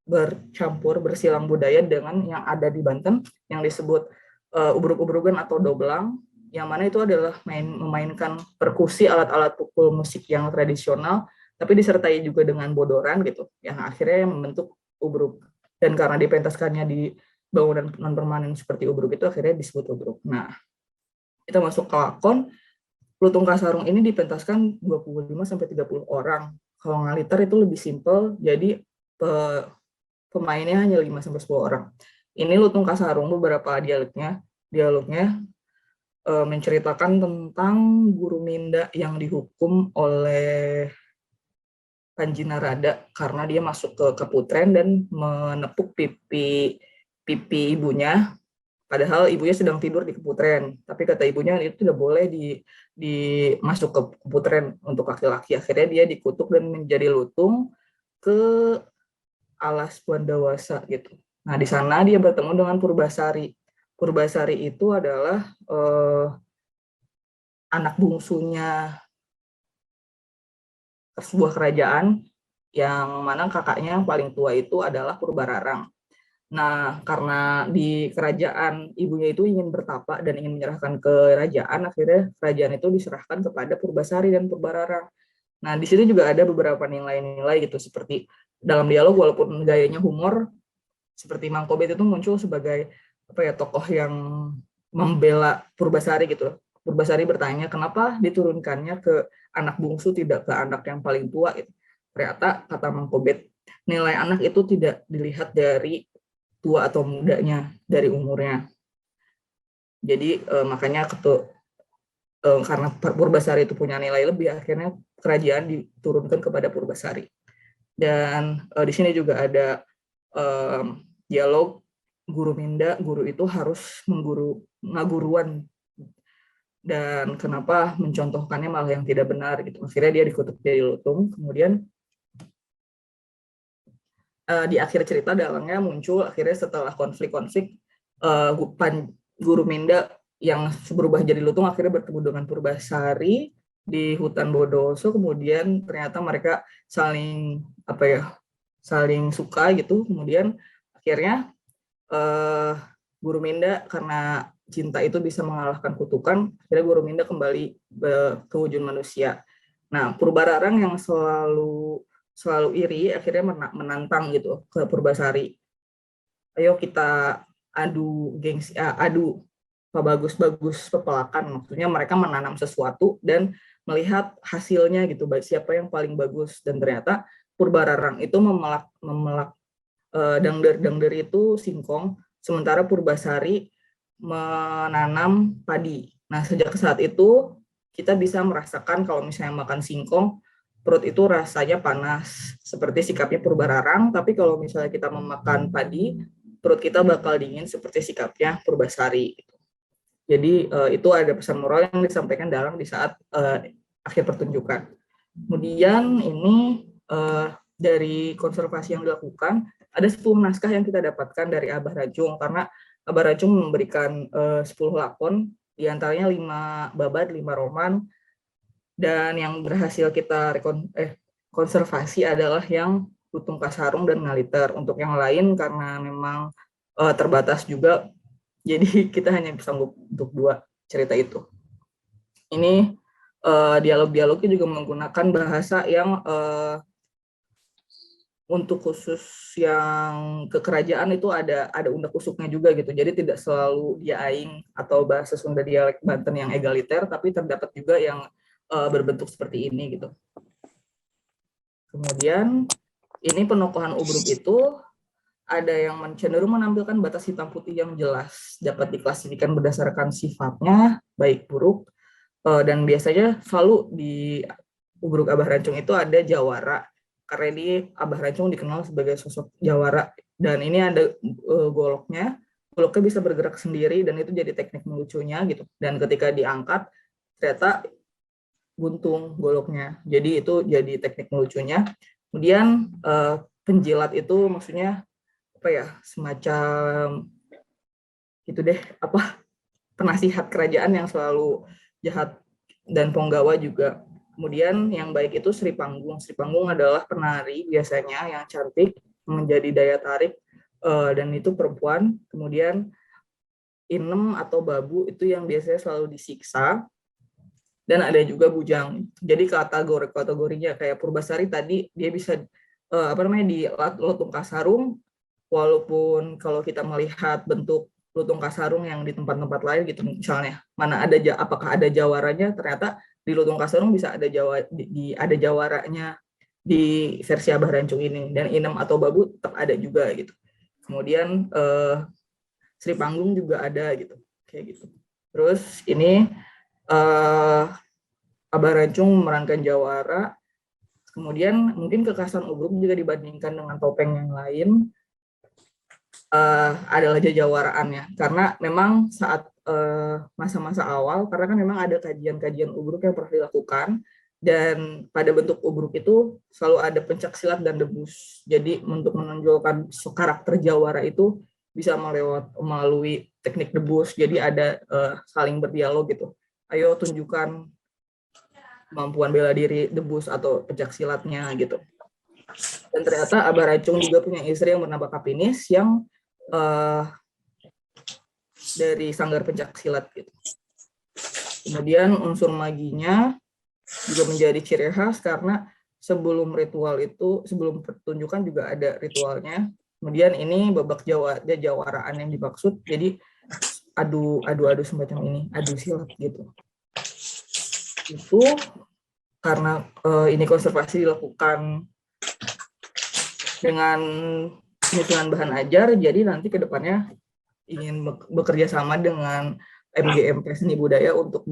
[SPEAKER 5] bercampur bersilang budaya dengan yang ada di Banten yang disebut ubruk-ubrukan atau doblang, yang mana itu adalah memainkan perkusi, alat-alat pukul musik yang tradisional, tapi disertai juga dengan bodoran gitu, yang akhirnya membentuk ubruk. Dan karena dipentaskannya di bangunan non-permanen seperti ubruk itu akhirnya disebut ubruk. Nah, kita masuk ke lakon. Lutung Kasarung ini dipentaskan 25-30 orang. Kalau Ngalitar itu lebih simpel, jadi pemainnya hanya 5-10 orang. Ini Lutung Kasarung beberapa dialognya menceritakan tentang guru Minda yang dihukum oleh Panji Narada karena dia masuk ke keputren dan menepuk pipi ibunya, padahal ibunya sedang tidur di keputren. Tapi kata ibunya itu tidak boleh masuk ke keputren untuk laki-laki. Akhirnya dia dikutuk dan menjadi lutung ke alas Wandawasa gitu. Nah, di sana dia bertemu dengan Purbasari. Purbasari itu adalah anak bungsunya sebuah kerajaan yang mana kakaknya yang paling tua itu adalah Purbararang. Nah, karena di kerajaan ibunya itu ingin bertapa dan ingin menyerahkan kerajaan, akhirnya kerajaan itu diserahkan kepada Purbasari dan Purbararang. Nah, di situ juga ada beberapa nilai-nilai gitu, seperti dalam dialog walaupun gayanya humor, seperti Mang Kobet itu muncul sebagai tokoh yang membela Purbasari gitu. Purbasari bertanya kenapa diturunkannya ke anak bungsu tidak ke anak yang paling tua gitu. Ternyata kata Mang Kobet, nilai anak itu tidak dilihat dari tua atau mudanya, dari umurnya. Jadi makanya karena Purbasari itu punya nilai lebih, akhirnya kerajaan diturunkan kepada Purbasari. Dan di sini juga ada dialog guru Minda, guru itu harus ngaguruan, dan kenapa mencontohkannya malah yang tidak benar gitu. Akhirnya dia dikutuk jadi lutung. Kemudian di akhir cerita dalangnya muncul akhirnya setelah konflik guru Minda yang berubah jadi lutung akhirnya bertemu dengan Purbasari di hutan Bodoso. Kemudian ternyata mereka saling suka gitu. Kemudian akhirnya guru Minda karena cinta itu bisa mengalahkan kutukan, akhirnya guru Minda kembali ke wujud manusia. Nah, Purbararang yang selalu iri akhirnya menantang gitu ke Purbasari. Ayo kita adu gengsi, adu bagus-bagus pepelakan. Maksudnya mereka menanam sesuatu dan melihat hasilnya gitu, baik siapa yang paling bagus. Dan ternyata Purbararang itu memelak dangder itu singkong, sementara Purbasari menanam padi. Nah, sejak saat itu kita bisa merasakan kalau misalnya makan singkong, perut itu rasanya panas, seperti sikapnya Purbararang, tapi kalau misalnya kita memakan padi, perut kita bakal dingin seperti sikapnya Purbasari. Jadi itu ada pesan moral yang disampaikan dalam di saat akhir pertunjukan. Kemudian ini dari konservasi yang dilakukan, ada 10 naskah yang kita dapatkan dari Abah Rajung, karena Abah Rancung memberikan 10 lakon, diantaranya 5 babat, 5 roman, dan yang berhasil kita konservasi adalah yang Lutung Kasarung dan Ngaliter. Untuk yang lain karena memang terbatas juga, jadi kita hanya sanggup untuk 2 cerita itu. Ini dialog-dialognya juga menggunakan bahasa yang untuk khusus yang kekerajaan itu ada undak usuknya juga gitu. Jadi tidak selalu dia aing atau bahasa Sunda dialek Banten yang egaliter, tapi terdapat juga yang berbentuk seperti ini gitu. Kemudian ini penokohan Ubruk itu ada yang cenderung menampilkan batas hitam putih yang jelas, dapat diklasifikasikan berdasarkan sifatnya baik buruk, dan biasanya selalu di Ubruk Abah Rancung itu ada jawara, karena ini Abah Rancung dikenal sebagai sosok jawara, dan ini ada goloknya bisa bergerak sendiri, dan itu jadi teknik melucunya gitu. Dan ketika diangkat ternyata buntung goloknya, jadi itu jadi teknik melucunya. Kemudian penjilat itu maksudnya apa ya, semacam itu deh, apa, penasihat kerajaan yang selalu jahat, dan penggawa juga. Kemudian yang baik itu Sri Panggung. Sri Panggung adalah penari biasanya yang cantik, menjadi daya tarik, dan itu perempuan. Kemudian Inem atau Babu itu yang biasanya selalu disiksa, dan ada juga Bujang. Jadi kategorinya kayak Purbasari tadi, dia bisa di Lutung Kasarung, walaupun kalau kita melihat bentuk Lutung Kasarung yang di tempat-tempat lain gitu, misalnya apakah ada jawaranya, ternyata di Lutung Kasarung bisa ada jawaranya di versi Abah Rancung ini, dan Inem atau Babu tetap ada juga gitu. Kemudian Sri Panggung juga ada gitu, kayak gitu. Terus ini Abah Rancung memerankan jawara. Kemudian mungkin kekhasan Ubruk juga dibandingkan dengan topeng yang lain adalah jawaraannya, karena memang saat masa-masa awal, karena kan memang ada kajian-kajian Ubruk yang pernah dilakukan, dan pada bentuk Ubruk itu selalu ada pencak silat dan debus. Jadi untuk menonjolkan karakter jawara itu bisa melalui teknik debus, jadi ada saling berdialog gitu. Ayo tunjukkan kemampuan bela diri debus atau pencak silatnya gitu. Dan ternyata Abah Rancung juga punya istri yang bernama Kapinis yang dari sanggar pencak silat gitu. Kemudian unsur maginya juga menjadi ciri khas karena sebelum pertunjukan juga ada ritualnya. Kemudian ini babak jawaraan yang dimaksud, jadi adu semacam ini, adu silat gitu. Itu karena ini konservasi dilakukan dengan penyusunan bahan ajar, jadi nanti ke depannya ingin bekerja sama dengan MGMP Seni Budaya untuk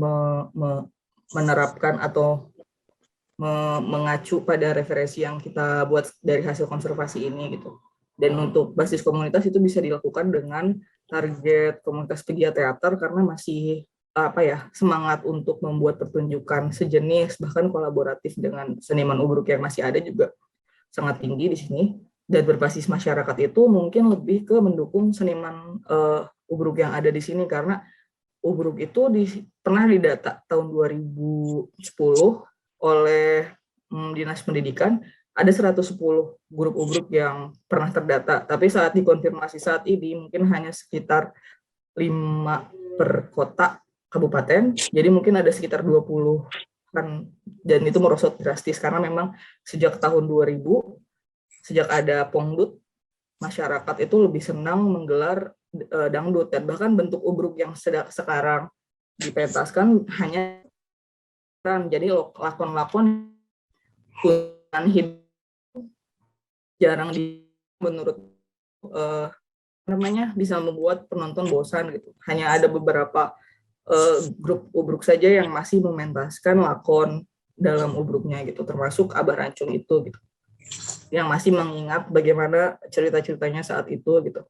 [SPEAKER 5] menerapkan atau mengacu pada referensi yang kita buat dari hasil konservasi ini gitu. Dan untuk basis komunitas itu bisa dilakukan dengan target komunitas pegiat teater, karena masih semangat untuk membuat pertunjukan sejenis bahkan kolaboratif dengan seniman Ubruk yang masih ada juga sangat tinggi di sini. Dan berbasis masyarakat itu mungkin lebih ke mendukung seniman Ubruk yang ada di sini, karena Ubruk itu pernah didata tahun 2010 oleh Dinas Pendidikan, ada 110 grup Ubruk yang pernah terdata, tapi saat dikonfirmasi saat ini mungkin hanya sekitar 5 per kota kabupaten, jadi mungkin ada sekitar 20 kan, dan itu merosot drastis karena memang sejak tahun 2000, sejak ada Pongdut, masyarakat itu lebih senang menggelar dangdut, dan bahkan bentuk Ubruk yang sekarang dipentaskan hanya jadi lakon-lakon hidup jarang menurut bisa membuat penonton bosan gitu. Hanya ada beberapa grup Ubruk saja yang masih mementaskan lakon dalam Ubruknya gitu, termasuk Abah Rancung itu gitu, yang masih mengingat bagaimana cerita-ceritanya saat itu gitu.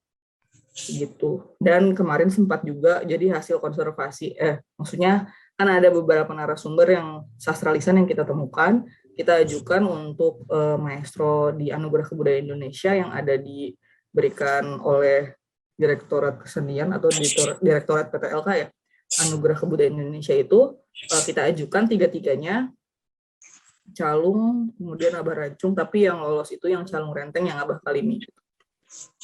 [SPEAKER 5] Dan kemarin sempat juga jadi hasil konservasi, maksudnya kan ada beberapa narasumber yang sastra lisan yang kita temukan, kita ajukan untuk maestro di Anugerah Kebudayaan Indonesia yang ada diberikan oleh Direktorat Kesenian atau Direktorat PTLK ya, Anugerah Kebudayaan Indonesia itu kita ajukan tiga-tiganya calung, kemudian Abah Racung, tapi yang lolos itu yang calung renteng yang Abah Kalimi.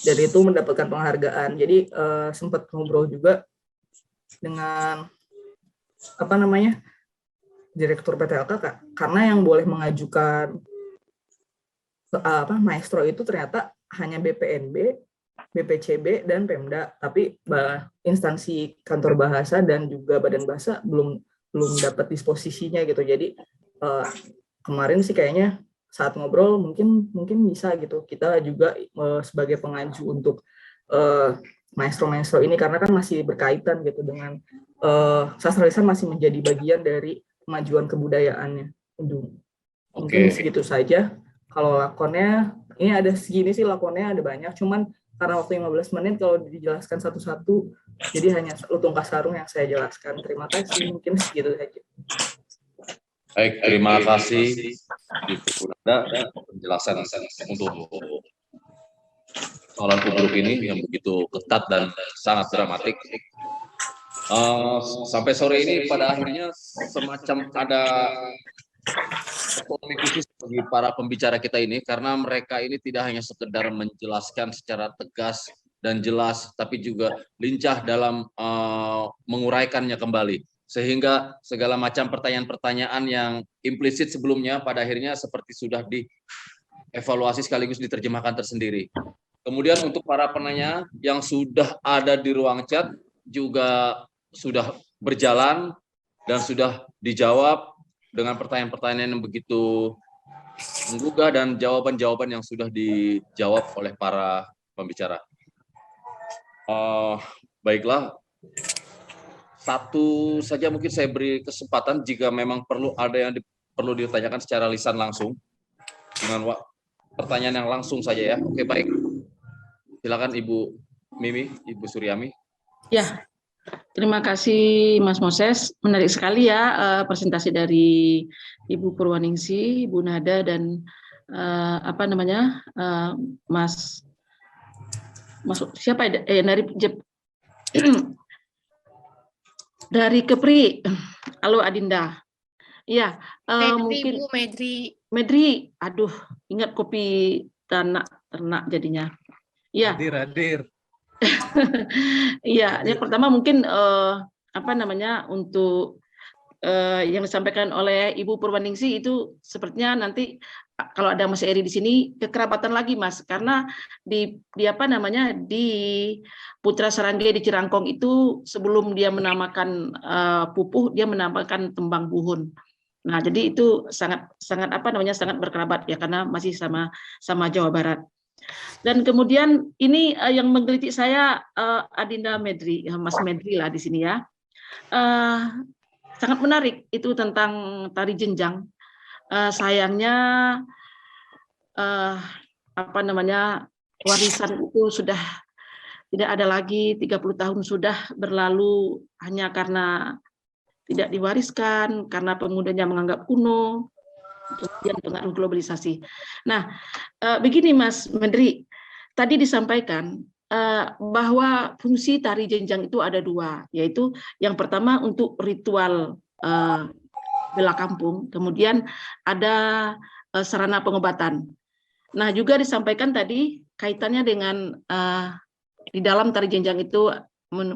[SPEAKER 5] Dan itu mendapatkan penghargaan. Jadi sempat ngobrol juga dengan Direktur PTLK, Kak, karena yang boleh mengajukan maestro itu ternyata hanya BPNB, BPCB, dan Pemda, tapi instansi kantor bahasa dan juga badan bahasa belum dapat disposisinya gitu. Jadi kemarin sih kayaknya saat ngobrol mungkin bisa gitu kita juga sebagai pengaju untuk maestro ini, karena kan masih berkaitan gitu dengan sastra lisan masih menjadi bagian dari kemajuan kebudayaannya. Mungkin segitu saja. Kalau lakonnya, ini ada segini sih lakonnya, ada banyak, cuman karena waktu 15 menit kalau dijelaskan satu-satu, jadi hanya lutung kasarung yang saya jelaskan. Terima kasih, mungkin segitu saja.
[SPEAKER 1] Baik, terima kasih Ibu Nanda penjelasan untuk soalan Ubruk ini yang begitu ketat dan sangat dramatik. Sampai sore ini pada akhirnya semacam ada polemik khusus bagi para pembicara kita ini, karena mereka ini tidak hanya sekedar menjelaskan secara tegas dan jelas, tapi juga lincah dalam menguraikannya kembali, sehingga segala macam pertanyaan-pertanyaan yang implisit sebelumnya pada akhirnya seperti sudah dievaluasi sekaligus diterjemahkan tersendiri. Kemudian untuk para penanya yang sudah ada di ruang chat juga sudah berjalan dan sudah dijawab dengan pertanyaan-pertanyaan yang begitu menggugah dan jawaban-jawaban yang sudah dijawab oleh para pembicara. Baiklah, satu saja mungkin saya beri kesempatan jika memang perlu ada yang perlu ditanyakan secara lisan langsung dengan pertanyaan yang langsung saja ya. Oke, baik. Silakan Ibu Mimi, Ibu Suryami.
[SPEAKER 6] Ya, terima kasih Mas Moses. Menarik sekali ya presentasi dari Ibu Purwaningsih, Ibu Nada, dan Mas siapa ya? Dari Kepri. Halo Adinda. Ya, mungkin
[SPEAKER 3] Bu
[SPEAKER 6] Medri. Aduh, ingat kopi ternak jadinya. Ya.
[SPEAKER 4] Hadir.
[SPEAKER 6] Iya, yang pertama mungkin untuk yang disampaikan oleh Ibu Purwaningsih itu sepertinya nanti kalau ada Mas Eri di sini kekerabatan lagi Mas, karena di Putra Sarangge di Cirangkong itu sebelum dia menamakan pupuh, dia menamakan tembang buhun. Nah, jadi itu sangat sangat berkerabat ya, karena masih sama Jawa Barat. Dan kemudian ini yang menggelitik saya Adinda Medri, Mas Medri lah di sini ya. Sangat menarik itu tentang tari jenjang. Sayangnya warisan itu sudah tidak ada lagi, 30 tahun sudah berlalu hanya karena tidak diwariskan, karena pemudanya menganggap kuno, kemudian pengaruh globalisasi. Nah, begini Mas Medri, tadi disampaikan bahwa fungsi tari jenjang itu ada dua, yaitu yang pertama untuk ritual bela kampung, kemudian ada sarana pengobatan. Nah, juga disampaikan tadi kaitannya dengan di dalam tari jenjang itu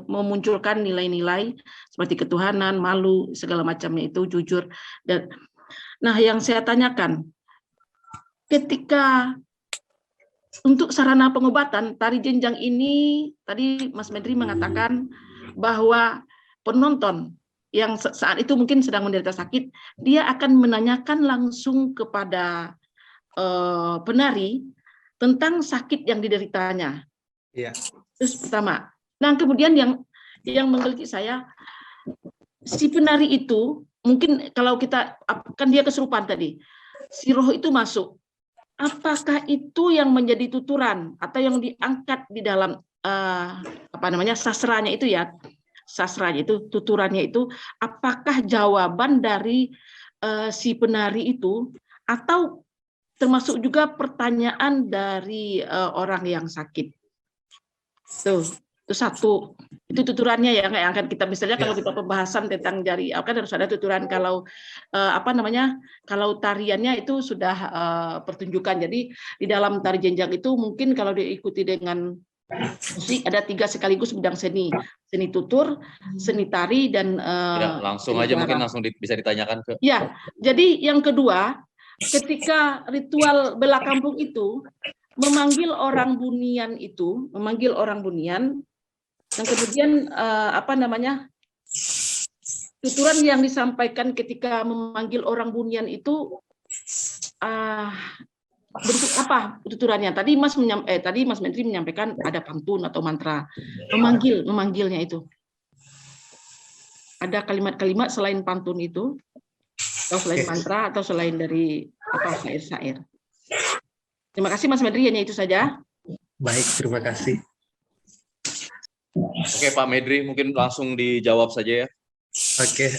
[SPEAKER 6] memunculkan nilai-nilai seperti ketuhanan, malu, segala macamnya itu, jujur. Dan nah, yang saya tanyakan, ketika untuk sarana pengobatan, tari jenjang ini, tadi Mas Medri mengatakan bahwa penonton yang saat itu mungkin sedang menderita sakit, dia akan menanyakan langsung kepada penari tentang sakit yang dideritanya.
[SPEAKER 4] Iya.
[SPEAKER 6] Terus pertama. Nah, kemudian yang menggelitik saya, si penari itu, mungkin kalau kita, kan dia kesurupan tadi, si roh itu masuk. Apakah itu yang menjadi tuturan atau yang diangkat di dalam sastranya itu ya, sastranya itu, tuturannya itu, apakah jawaban dari si penari itu atau termasuk juga pertanyaan dari orang yang sakit? Tuh, Itu satu. Itu tuturannya ya, yang akan kita misalnya kalau kita pembahasan tentang jari kan harus ada tuturan. Kalau kalau tariannya itu sudah pertunjukan. Jadi di dalam tari jenjang itu mungkin kalau diikuti dengan musik ada 3 sekaligus bidang seni tutur, seni tari, dan
[SPEAKER 1] Tidak, langsung aja mungkin langsung bisa ditanyakan ke.
[SPEAKER 6] Ya, jadi yang kedua, ketika ritual bela kampung itu memanggil orang bunian dan kemudian tuturan yang disampaikan ketika memanggil orang bunian itu bentuk apa tuturannya? Tadi Mas Menteri menyampaikan ada pantun atau mantra. Memanggilnya itu. Ada kalimat-kalimat selain pantun itu, atau selain mantra, atau selain dari syair-syair. Terima kasih Mas Menteri, hanya itu saja.
[SPEAKER 4] Baik, terima kasih.
[SPEAKER 1] Oke Pak Medri, mungkin langsung dijawab saja ya.
[SPEAKER 4] Oke,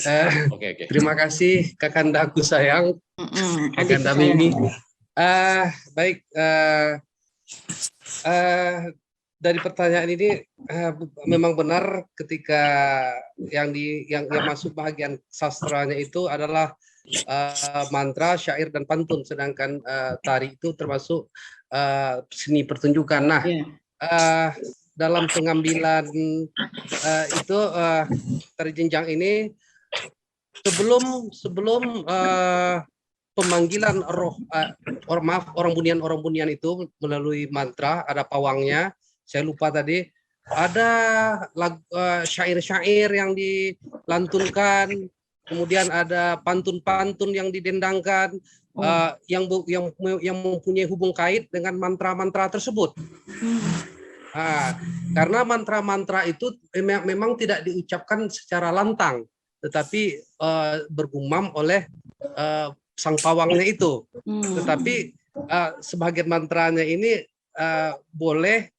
[SPEAKER 1] Oke.
[SPEAKER 4] terima kasih Kakandaku sayang, Kakanda Mimi. Baik, dari pertanyaan ini memang benar ketika yang masuk bagian sastranya itu adalah mantra, syair, dan pantun, sedangkan tari itu termasuk seni pertunjukan. Nah, dalam pengambilan itu tari jenjang ini sebelum pemanggilan orang bunian itu melalui mantra, ada pawangnya. Saya lupa tadi, ada syair-syair yang dilantunkan, kemudian ada pantun-pantun yang didendangkan, yang mempunyai hubung kait dengan mantra-mantra tersebut. Karena mantra-mantra itu memang tidak diucapkan secara lantang, tetapi bergumam oleh sang pawangnya itu. Tetapi sebagian mantranya ini boleh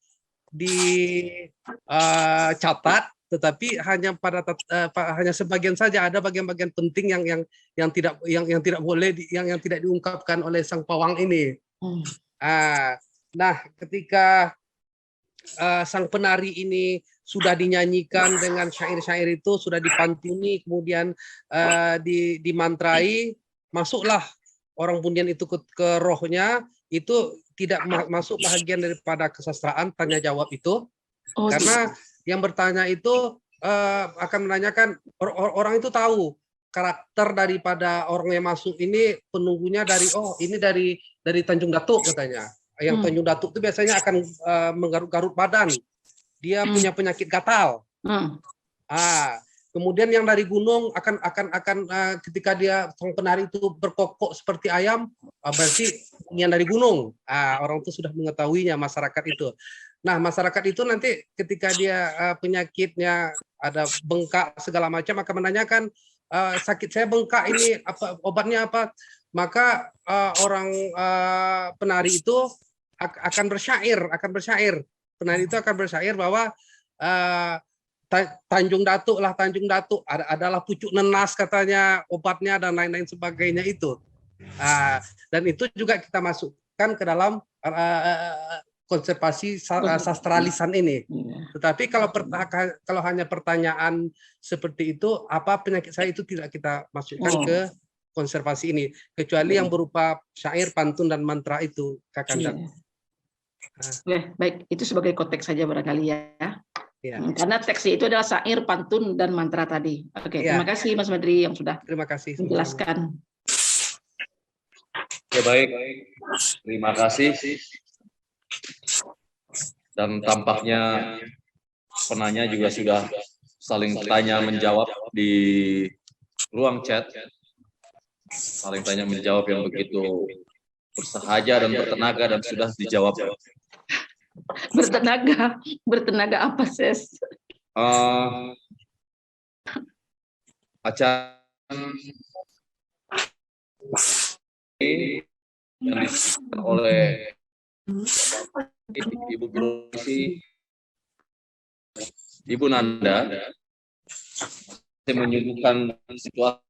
[SPEAKER 4] dicatat, tetapi hanya hanya sebagian saja. Ada bagian-bagian penting yang tidak boleh yang tidak diungkapkan oleh sang pawang ini. Nah, ketika sang penari ini sudah dinyanyikan dengan syair-syair itu, sudah dipantuni, kemudian dimantrai, masuklah orang bunian itu ke rohnya, itu tidak masuk bagian daripada kesastraan tanya jawab itu. Karena yang bertanya itu akan menanyakan, orang itu tahu karakter daripada orang yang masuk ini, penunggunya ini dari Tanjung Datuk katanya. Yang Tanjung Datuk itu biasanya akan menggaruk-garuk badan. Dia punya penyakit gatal. Kemudian yang dari gunung akan ketika dia sang penari itu berkokok seperti ayam, berarti yang dari gunung. Orang itu sudah mengetahuinya, masyarakat itu. Nah, masyarakat itu nanti ketika dia penyakitnya ada bengkak segala macam, akan menanyakan, sakit saya bengkak ini apa obatnya apa? Maka orang penari itu akan bersyair. Penari itu akan bersyair bahwa Tanjung Datuk adalah pucuk nenas katanya, obatnya dan lain-lain sebagainya itu. Dan itu juga kita masukkan ke dalam konservasi sastra lisan ini. Tetapi kalau hanya pertanyaan seperti itu, apa penyakit saya, itu tidak kita masukkan ke konservasi ini, kecuali yang berupa syair, pantun, dan mantra itu, Kakanda.
[SPEAKER 6] Baik, itu sebagai konteks saja barangkali ya. Karena teksnya itu adalah syair, pantun, dan mantra tadi. Oke, terima kasih Mas Menteri yang sudah menjelaskan.
[SPEAKER 1] Baik, terima kasih. Dan tampaknya penanya juga sudah saling tanya menjawab di ruang chat, saling tanya menjawab yang begitu bersahaja dan bertenaga, dan sudah dijawab.
[SPEAKER 6] Bertenaga apa, Ses?
[SPEAKER 1] Acara ini yang disediakan oleh Ibu Guru Ibu Nanda menyuguhkan situasi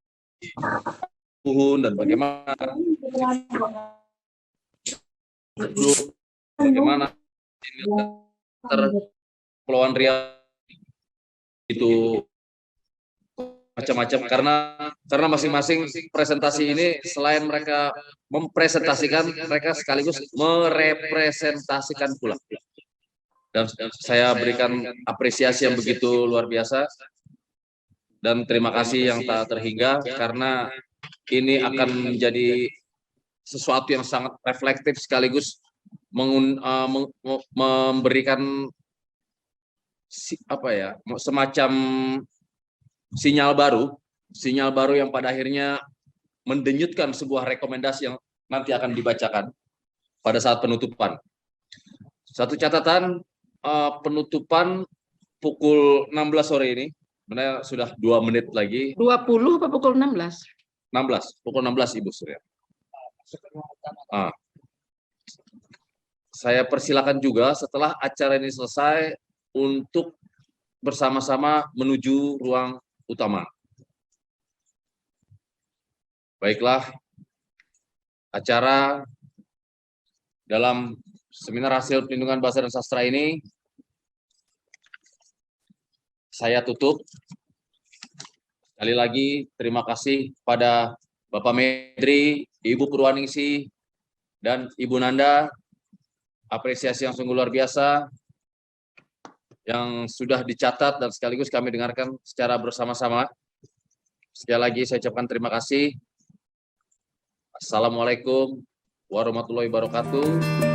[SPEAKER 1] Puhun dan bagaimana Kepulauan Riau itu macam-macam karena masing-masing presentasi ini selain mereka mempresentasikan, mereka sekaligus merepresentasikan pula. Dan saya berikan apresiasi yang begitu luar biasa dan terima kasih yang tak terhingga karena ini akan menjadi sesuatu yang sangat reflektif sekaligus memberikan semacam sinyal baru yang pada akhirnya mendenyutkan sebuah rekomendasi yang nanti akan dibacakan pada saat penutupan. Satu catatan, penutupan pukul 16 sore ini, sebenarnya sudah 2 menit lagi.
[SPEAKER 6] 20 apa pukul 16?
[SPEAKER 1] 16, pukul 16 Ibu Surya. Saya persilakan juga setelah acara ini selesai untuk bersama-sama menuju ruang utama. Baiklah, acara dalam seminar hasil pelindungan bahasa dan sastra ini saya tutup. Sekali lagi terima kasih pada Bapak Medri, Ibu Purwaningsih, dan Ibu Nanda. Apresiasi yang sungguh luar biasa yang sudah dicatat dan sekaligus kami dengarkan secara bersama-sama. Sekali lagi saya ucapkan terima kasih. Assalamualaikum warahmatullahi wabarakatuh.